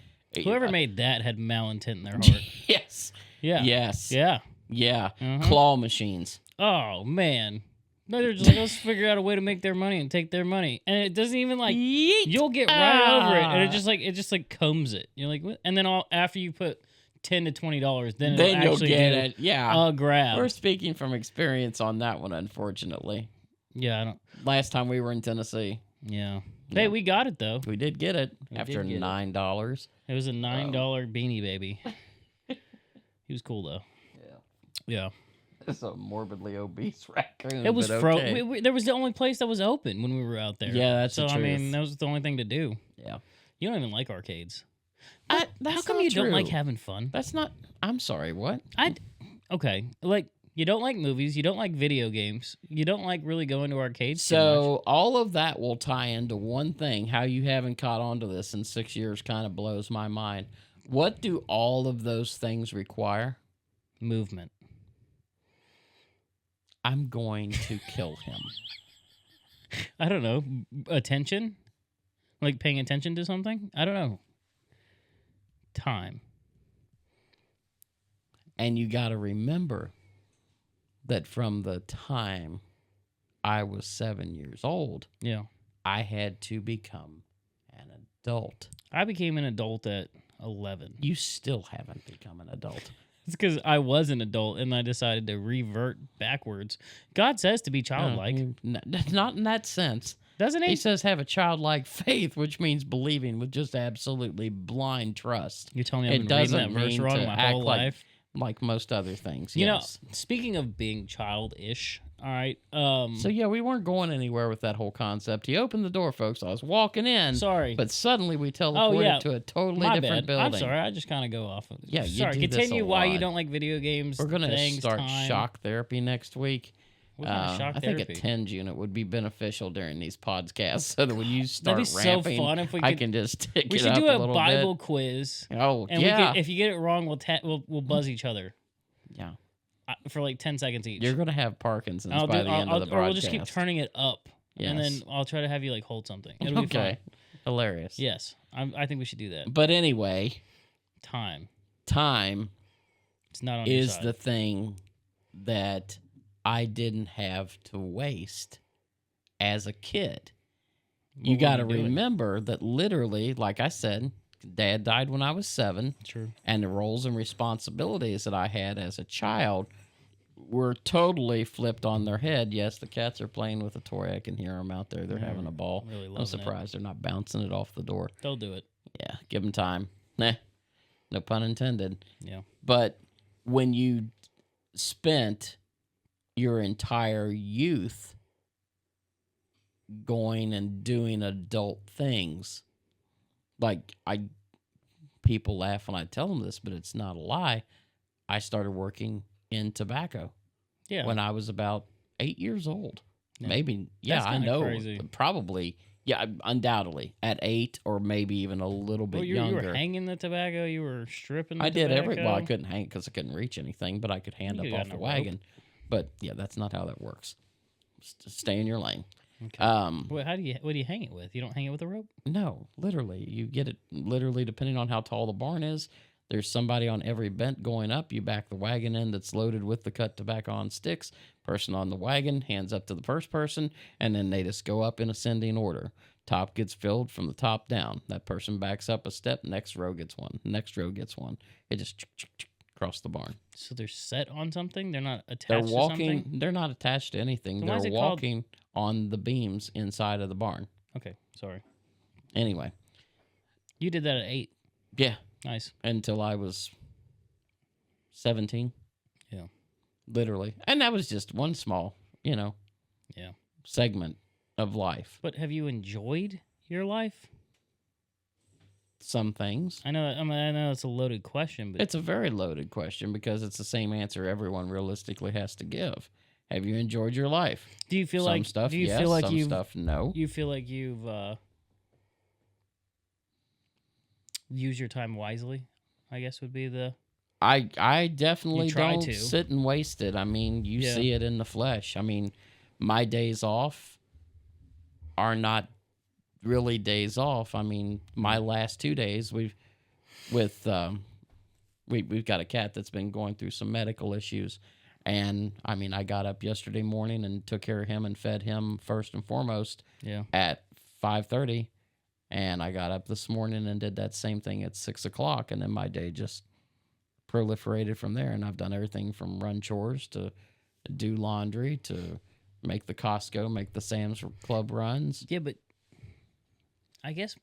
Whoever made that had malintent in their heart. Yes. Yeah. Yes. Yeah. Yeah. Mhm. Claw machines. Oh man. No, they're just like, let's figure out a way to make their money and take their money, and it doesn't even like you'll get right over it, and it just like combs it. You're like, what? And then after you put $10 to $20, then it'll you'll actually get do it. Yeah. a grab. We're speaking from experience on that one, unfortunately. Yeah, I don't. Last time we were in Tennessee, Yeah. Yeah. Hey, we got it though. we did get it We after did get it. $9. It was a $9 beanie baby. He was cool though. Yeah. It's a morbidly obese raccoon. It was but frozen. okay. There was the only place that was open when we were out there. Yeah, that's the so. I mean, truth. that was the only thing to do. Yeah. You don't even like arcades. That's How come not you don't like true. having fun? That's not. I'm sorry. What? Okay, like you don't like movies, you don't like video games, you don't like really going to arcades. too much. So all of that will tie into one thing. How you haven't caught on to this in 6 years kind of blows my mind. What do all of those things require? Movement. I'm going to kill him. I don't know. Attention, like paying attention to something. I don't know. Time. And you got to remember that from the time I was 7 years old, Yeah. I had to become an adult. I became an adult at 11. You still haven't become an adult. It's because I was an adult and I decided to revert backwards. God says to be childlike, Not in that sense. doesn't He he? says have a childlike faith, which means believing with just absolutely blind trust. You're telling me I've It been reading that doesn't verse mean wrong to my act whole like life. Like most other things, You yes. know, speaking of being childish, all right. So yeah, we weren't going anywhere with that whole concept. He opened the door, folks. I was walking in. Sorry. But suddenly we teleported yeah. to a totally My different bad. building. I'm sorry. I just kind of go off of. Yeah, you sorry. do this Continue a why you lot. don't like video games. We're gonna things, start time. shock therapy next week. What kind of shock I think therapy? a TENS unit would be beneficial during these podcasts, so that when you start That'd be ramping, so fun if we I could- can just tick We it should up do a a little Bible bit. quiz. Oh And yeah, we could, if you get it wrong, we'll buzz each other. Yeah. for like 10 seconds each. You're going to have Parkinson's by the end of the broadcast. Or we'll just keep turning it up, and then Yes. I'll try to have you like hold something. It'll be fun. Okay. Hilarious. Yes, I think we should do that. But anyway, Time it's not on your is side. the thing that I didn't have to waste as a kid. You What got were to you doing? remember that literally, like I said, Dad died when I was 7. True. And the roles and responsibilities that I had as a child were totally flipped on their head. Yes, the cats are playing with a toy. I can hear them out there. They're having a ball. Really I'm loving surprised they're not bouncing it off the door. They'll do it. Yeah, give them time. Nah, no pun intended. Yeah. But when you spent your entire youth going and doing adult things, like people laugh when I tell them this, but it's not a lie. I started working in tobacco Yeah. when I was about 8 years old. Yeah. Maybe, yeah, That's I kinda know, crazy. probably, yeah, undoubtedly at 8 or maybe even a little bit you younger. were hanging the tobacco. You were stripping. The I did tobacco? well, I couldn't hang because I couldn't reach anything, but I could hand You up could've off gotten the a rope. wagon. But yeah, that's not how that works. Stay in your lane. Okay. What do you hang it with? You don't hang it with a rope? No, literally, you get it literally depending on how tall the barn is. There's somebody on every bent going up. You back the wagon in that's loaded with the cut tobacco on sticks. Person on the wagon hands up to the first person, and then they just go up in ascending order. Top gets filled from the top down. That person backs up a step. Next row gets one. Next row gets one. It just across the barn. So they're set on something. They're not attached. They're to walking. something? They're not attached to anything. Then why is They're it called- walking on the beams inside of the barn. Okay. Sorry. Anyway, You did that at 8. yeah, Nice. until I was 17. Yeah. Literally. And that was just one small, Yeah. segment of life. But have you enjoyed your life? Some things. I know it's a loaded question, but It's a very loaded question because it's the same answer everyone realistically has to give. Have you enjoyed your life? do you feel Some like stuff, do you yes. feel like some you've stuff, no. you feel like you've used your time wisely? I guess would be the I definitely You try don't to. sit and waste it. I mean, you Yeah. see it in the flesh. I mean, my days off are not really days off. I mean, my last 2 days we've got a cat that's been going through some medical issues, and I mean, I got up yesterday morning and took care of him and fed him first and foremost yeah. at 5:30, and I got up this morning and did that same thing at 6:00, and then my day just proliferated from there. And I've done everything from run chores to do laundry to make the Costco, make the Sam's Club runs. Yeah, but I guess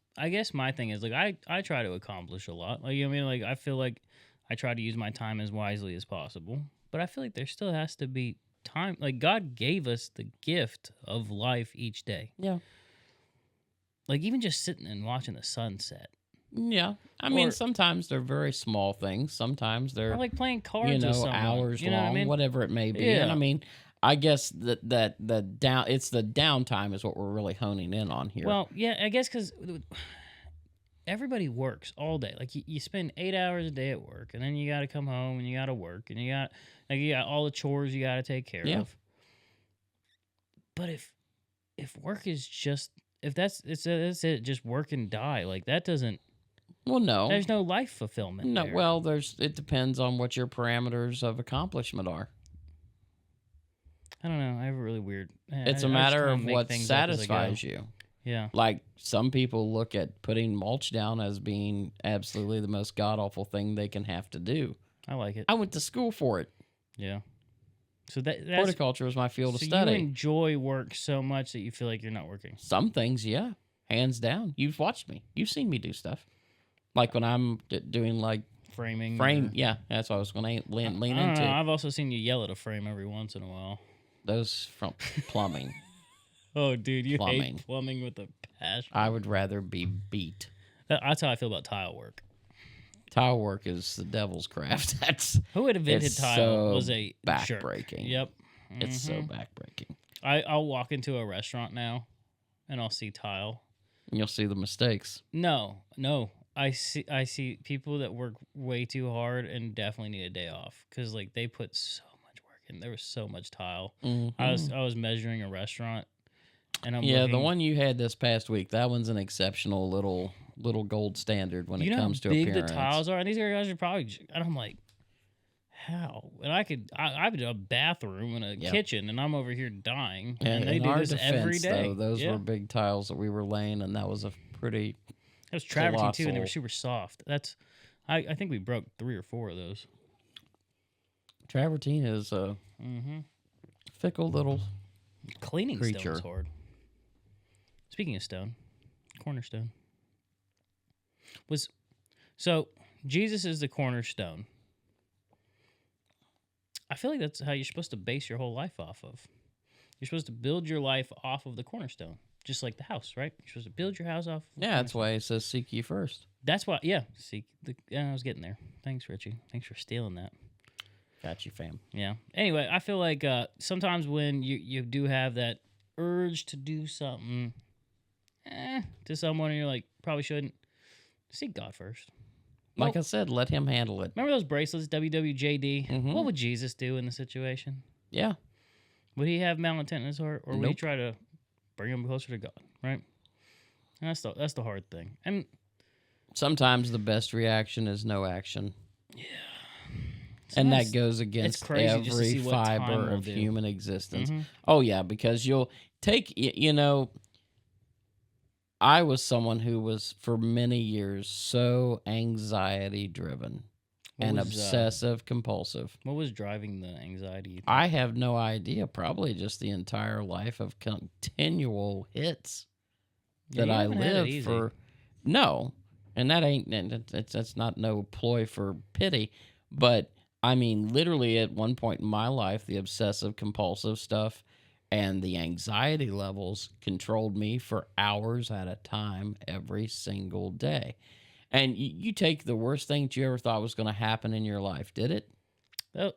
my thing is like I try to accomplish a lot. Like, you know what I mean? Like, I feel like I try to use my time as wisely as possible. But I feel like there still has to be time. Like, God gave us the gift of life each day. Yeah. Like, even just sitting and watching the sunset. Yeah. I mean, Or- sometimes they're very small things. Sometimes they're, Or like playing cards with someone. hours you know long, what I mean? whatever it may be. Yeah. And I mean, I guess it's the downtime is what we're really honing in on here. Well, yeah, I guess because everybody works all day. Like, you spend 8 hours a day at work, and then you got to come home and you got to work, and you got all the chores you got to take care Yeah. of. But if work is just that's it, just work and die. Like, that doesn't. well, no. There's no life fulfillment. No, there. well, it depends on what your parameters of accomplishment are. I don't know. I have a really weird. It's a a matter of what satisfies you. Yeah. Like, some people look at putting mulch down as being absolutely the most god-awful thing they can have to do. I like it. I went to school for it. Yeah. So that's Horticulture is my field of so study. you enjoy work so much that you feel like you're not working. Some things, yeah. Hands down. You've watched me. You've seen me do stuff. Like when I'm doing, like, Framing. frame. or- Yeah, that's what I was going to lean I don't into. know. I've also seen you yell at a frame every once in a while. Those from plumbing. Oh, dude, you Plumbing. hate plumbing with a passion. I would rather be beat. That's how I feel about tile work. Tile work is the devil's craft. That's Who had invented It's tile so was a jerk. backbreaking. Yep. It's so Mhm. backbreaking. I'll walk into a restaurant now, and I'll see tile. And you'll see the mistakes. No. I see people that work way too hard and definitely need a day off because like they put so much work in. There was so much tile. I was measuring a restaurant, and I'm the looking, one you had this past week, that one's an exceptional little gold standard when you it know comes to how big appearance. the tiles are, and these guys are probably. And I'm like, how? And I have a bathroom and a kitchen, and I'm over here dying. And they in do our this every defense, day. though, those were big tiles that we were laying, and that was a pretty. It was travertine too, and they were colossal. super soft. That's, I think we broke 3 or 4 of those. Travertine is a fickle little Cleaning creature. stone is hard. Speaking of stone, cornerstone so Jesus is the cornerstone. I feel like that's how you're supposed to base your whole life off of. You're supposed to build your life off of the cornerstone, just like the house, right? You're supposed to build your house off. Yeah, that's why it says seek ye first. That's why. Yeah, I was getting there. Thanks, Richie. Thanks for stealing that. Got you, fam. Yeah. Anyway, I feel like sometimes when you do have that urge to do something to someone, and you're like, probably shouldn't, seek God first. Like I said, let him handle it. Remember those bracelets, WWJD? Mhm. What would Jesus do in the situation? Yeah. Would he have malintent in his heart, or would he Nope. try to bring him closer to God? Right. And that's the hard thing. And Sometimes the best reaction is no action. yeah. And that Sometimes goes against crazy just to every see what time fiber will of do. human existence. Mhm. Oh, yeah, because you'll take, I was someone who was for many years so anxiety driven and obsessive compulsive. What was driving the anxiety? You think? I have no idea. Probably just the entire life of continual hits that you I haven't had it lived easy. for. No, and that's not no ploy for pity, but I mean, literally at one point in my life, the obsessive compulsive stuff and the anxiety levels controlled me for hours at a time every single day. And you take the worst thing that you ever thought was going to happen in your life. Did it? Oh,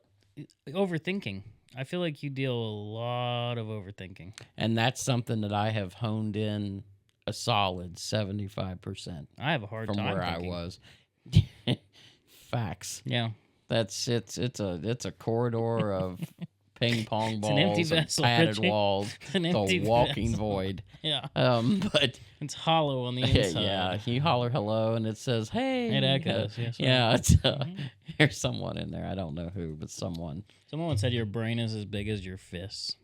overthinking. I feel like you deal a lot of overthinking. And that's something that I have honed in a solid 75% I have a hard from time where thinking. I was. Facts. Yeah. It's a corridor of ping pong It's an empty balls and vessel, padded Richie. walls. It's an It's empty a walking vessel. void. Yeah. But It's hollow on the inside. yeah, you holler hello and it says, "Hey." It echoes. Yes, Yeah, it's Mhm. there's someone in there. I don't know who, but someone. Someone once said your brain is as big as your fists.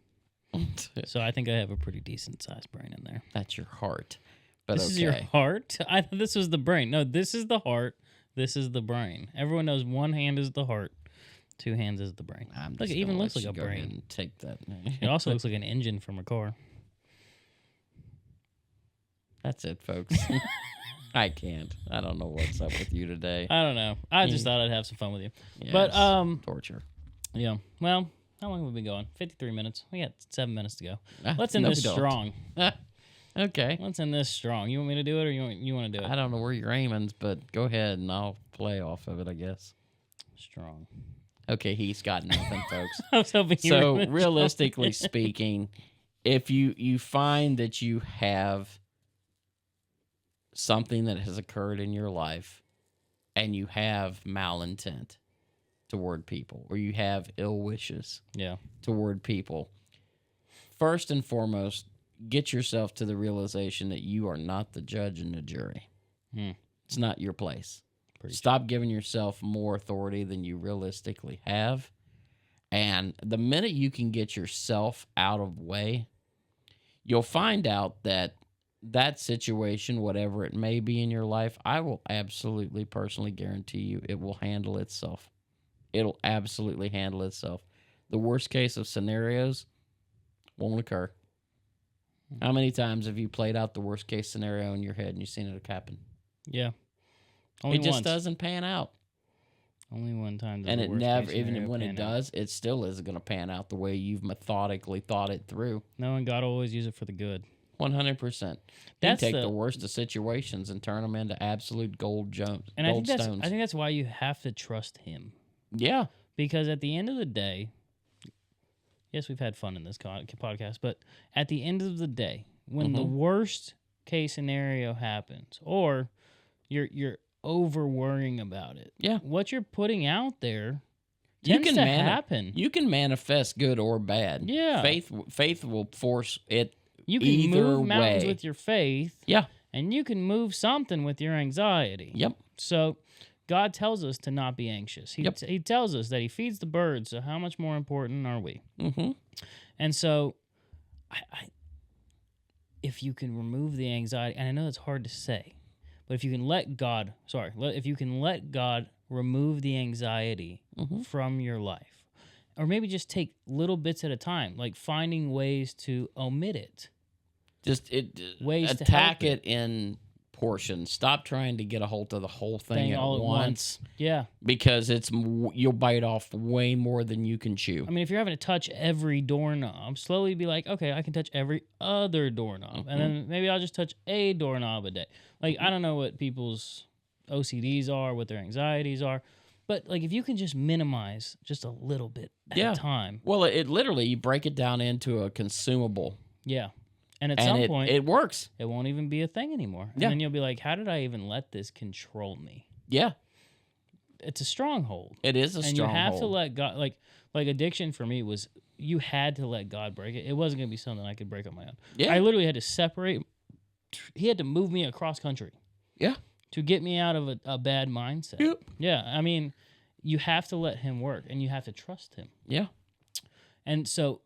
So I think I have a pretty decent sized brain in there. That's your heart. But This okay. is your heart? I thought this was the brain. No, this is the heart. This is the brain. Everyone knows one hand is the heart, 2 hands is the brain. I'm Look, just it even gonna looks let like you a go ahead brain. and take that. It also looks like an engine from a car. That's it, folks. I can't. I don't know what's up with you today. I don't know. I just thought I'd have some fun with you. Yes, But torture. yeah. Well, how long have we been going? 53 minutes. We got 7 minutes to go. Ah, Let's end no, this we don't. strong. Okay. Let's end this strong. You want me to do it, or you want to do it? I don't know where you're aiming, but go ahead and I'll play off of it, I guess. Strong. Okay, he's got nothing, folks. I was hoping you were So, gonna jump realistically in. speaking, if you find that you have something that has occurred in your life and you have malintent toward people or you have ill wishes Yeah. toward people, first and foremost, get yourself to the realization that you are not the judge and the jury. It's not your place. Stop giving yourself more authority than you realistically have. And the minute you can get yourself out of way, you'll find out that that situation, whatever it may be in your life, I will absolutely personally guarantee you it will handle itself. It'll absolutely handle itself. The worst case of scenarios won't occur. How many times have you played out the worst case scenario in your head and you've seen it happen? Yeah. Only It just once. doesn't pan out. Only one time. does And the it worst never, case even scenario when it pan out. does, it still isn't going to pan out the way you've methodically thought it through. No, and God will always use it for the good. 100%. You That's take the- the worst of situations and turn them into absolute gold And gold stones. I think that's why you have to trust Him, Yeah. because at the end of the day, yes, we've had fun in this podcast, but at the end of the day, when the worst case scenario happens, or you're over worrying about it. Yeah. What you're putting out there You tends can to mani- happen. You can manifest good or bad. Yeah. Faith will force it You can either move mountains way. with your faith. Yeah. And you can move something with your anxiety. Yep. So God tells us to not be anxious. He tells us that he feeds the birds, so how much more important are we? Mm-hmm. And so if you can remove the anxiety, and I know it's hard to say, but if you can let God remove the anxiety from your life, or maybe just take little bits at a time, like finding ways to omit it. Just Ways to attack help it in portions. Stop trying to get a hold of the whole thing all at once. Yeah. Because you'll bite off way more than you can chew. I mean, if you're having to touch every doorknob, slowly be like, okay, I can touch every other doorknob. And then maybe I'll just touch a doorknob a day. Like, I don't know what people's OCDs are, what their anxieties are. But, like, if you can just minimize just a little bit at a time. Well, it literally, you break it down into a consumable. Yeah. And at some point, it works. It won't even be a thing anymore. And then you'll be like, how did I even let this control me? Yeah. It's a stronghold. It is a stronghold. And you have to let God, like addiction for me was, you had to let God break it. It wasn't going to be something I could break on my own. Yeah. I literally had to separate. He had to move me across country. Yeah. To get me out of a bad mindset. Yep. Yeah. I mean, you have to let him work and you have to trust him. Yeah. And so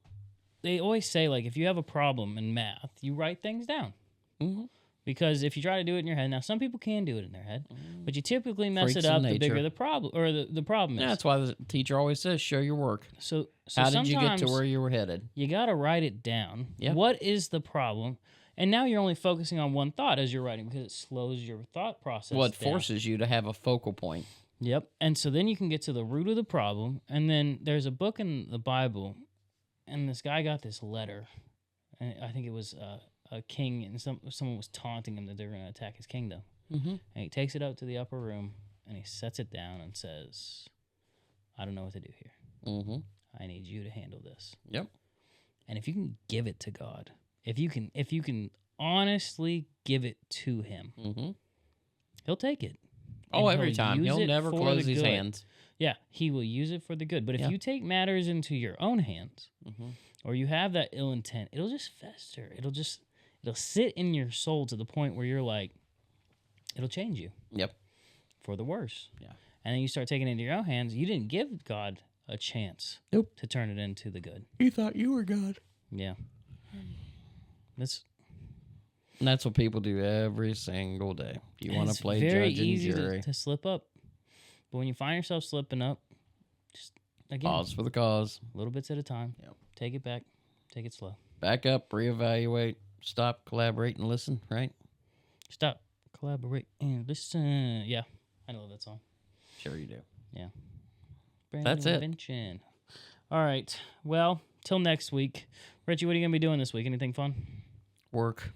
they always say, like, if you have a problem in math, you write things down. Mm-hmm. Because if you try to do it in your head, now some people can do it in their head, but you typically mess Freaks it up of the bigger nature. the problem, or the problem is. Yeah, that's why the teacher always says, show your work. So How did you get to sometimes where you were headed? You got to write it down. Yep. What is the problem? And now you're only focusing on one thought as you're writing because it slows your thought process Well, it down. forces you to have a focal point. Yep. And so then you can get to the root of the problem. And then there's a book in the Bible, and this guy got this letter. And I think it was a king, and someone was taunting him that they were going to attack his kingdom. Mm-hmm. And he takes it up to the upper room, and he sets it down and says, I don't know what to do here. Mm-hmm. I need you to handle this. Yep. And if you can give it to God, if you can honestly give it to him, he'll take it. Oh, And every time. use He'll it never for close the his good. hands. Yeah, he will use it for the good. But if Yeah. you take matters into your own hands, Mm-hmm. or you have that ill intent, it'll just fester. It'll sit in your soul to the point where you're like, it'll change you. Yep. For the worse. Yeah. And then you start taking it into your own hands. You didn't give God a chance Nope. to turn it into the good. You thought you were God. Yeah. And that's what people do every single day. You want It's to play very judge and easy jury. to slip up. But when you find yourself slipping up, just, again, Pause for the cause. little bits at a time. Yep. Take it back. Take it slow. Back up, reevaluate, stop, collaborate, and listen, right? Stop, collaborate, and listen. Yeah, I love that song. Sure you do. Yeah. That's it. Invention. All right. Well, till next week. Richie, what are you going to be doing this week? Anything fun? Work.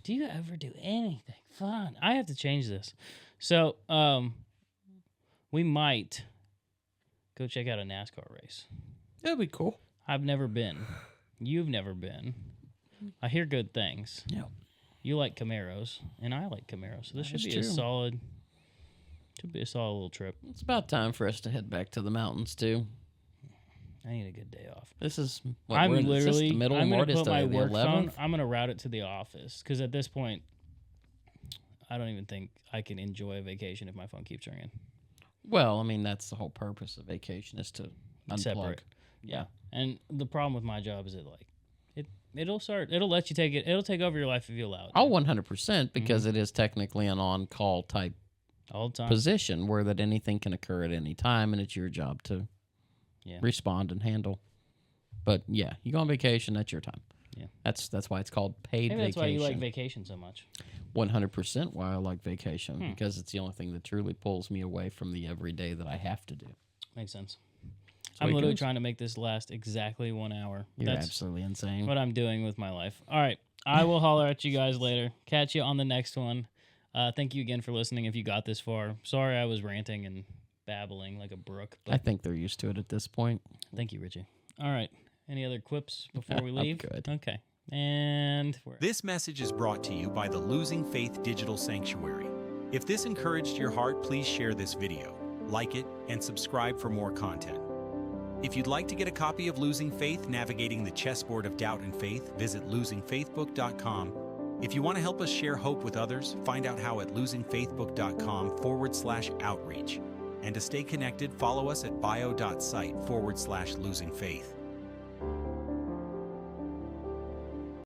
Do you ever do anything fun? I have to change this. So, we might go check out a NASCAR race. That'd be cool. I've never been. You've never been. I hear good things. Yeah. You like Camaros, and I like Camaros. So this should That's be true. a solid little trip. It's about time for us to head back to the mountains, too. I need a good day off. This is I'm we're in- is this literally. the middle I'm of gonna March, put my the work 11th? phone. I'm gonna route it to the office because at this point, I don't even think I can enjoy a vacation if my phone keeps ringing. Well, I mean, that's the whole purpose of vacation is to unplug. Separate. Yeah. And the problem with my job is it'll let you take it. It'll take over your life if you allow it. Oh, 100%, because it is technically an on-call type All the time. position where that anything can occur at any time, and it's your job to respond and handle. But yeah, you go on vacation, that's your time. Yeah. That's why it's called paid Maybe that's vacation. why you like vacation so much. 100% why I like vacation, because it's the only thing that truly pulls me away from the everyday that I have to do. Makes sense. That's I'm what it literally goes. trying to make this last exactly 1 hour. You're That's absolutely insane. what I'm doing with my life. All right. I will holler at you guys later. Catch you on the next one. Thank you again for listening if you got this far. Sorry I was ranting and babbling like a brook. I But think they're used to it at this point. thank you, Richie. All right. Any other quips before we I'm leave? good. Okay. And we're This message is brought to you by the Losing Faith Digital Sanctuary. If this encouraged your heart, please share this video, like it, and subscribe for more content. If you'd like to get a copy of Losing Faith, Navigating the Chessboard of Doubt and Faith, visit losingfaithbook.com. If you want to help us share hope with others, find out how at losingfaithbook.com/outreach. And to stay connected, follow us at bio.site/losingfaith.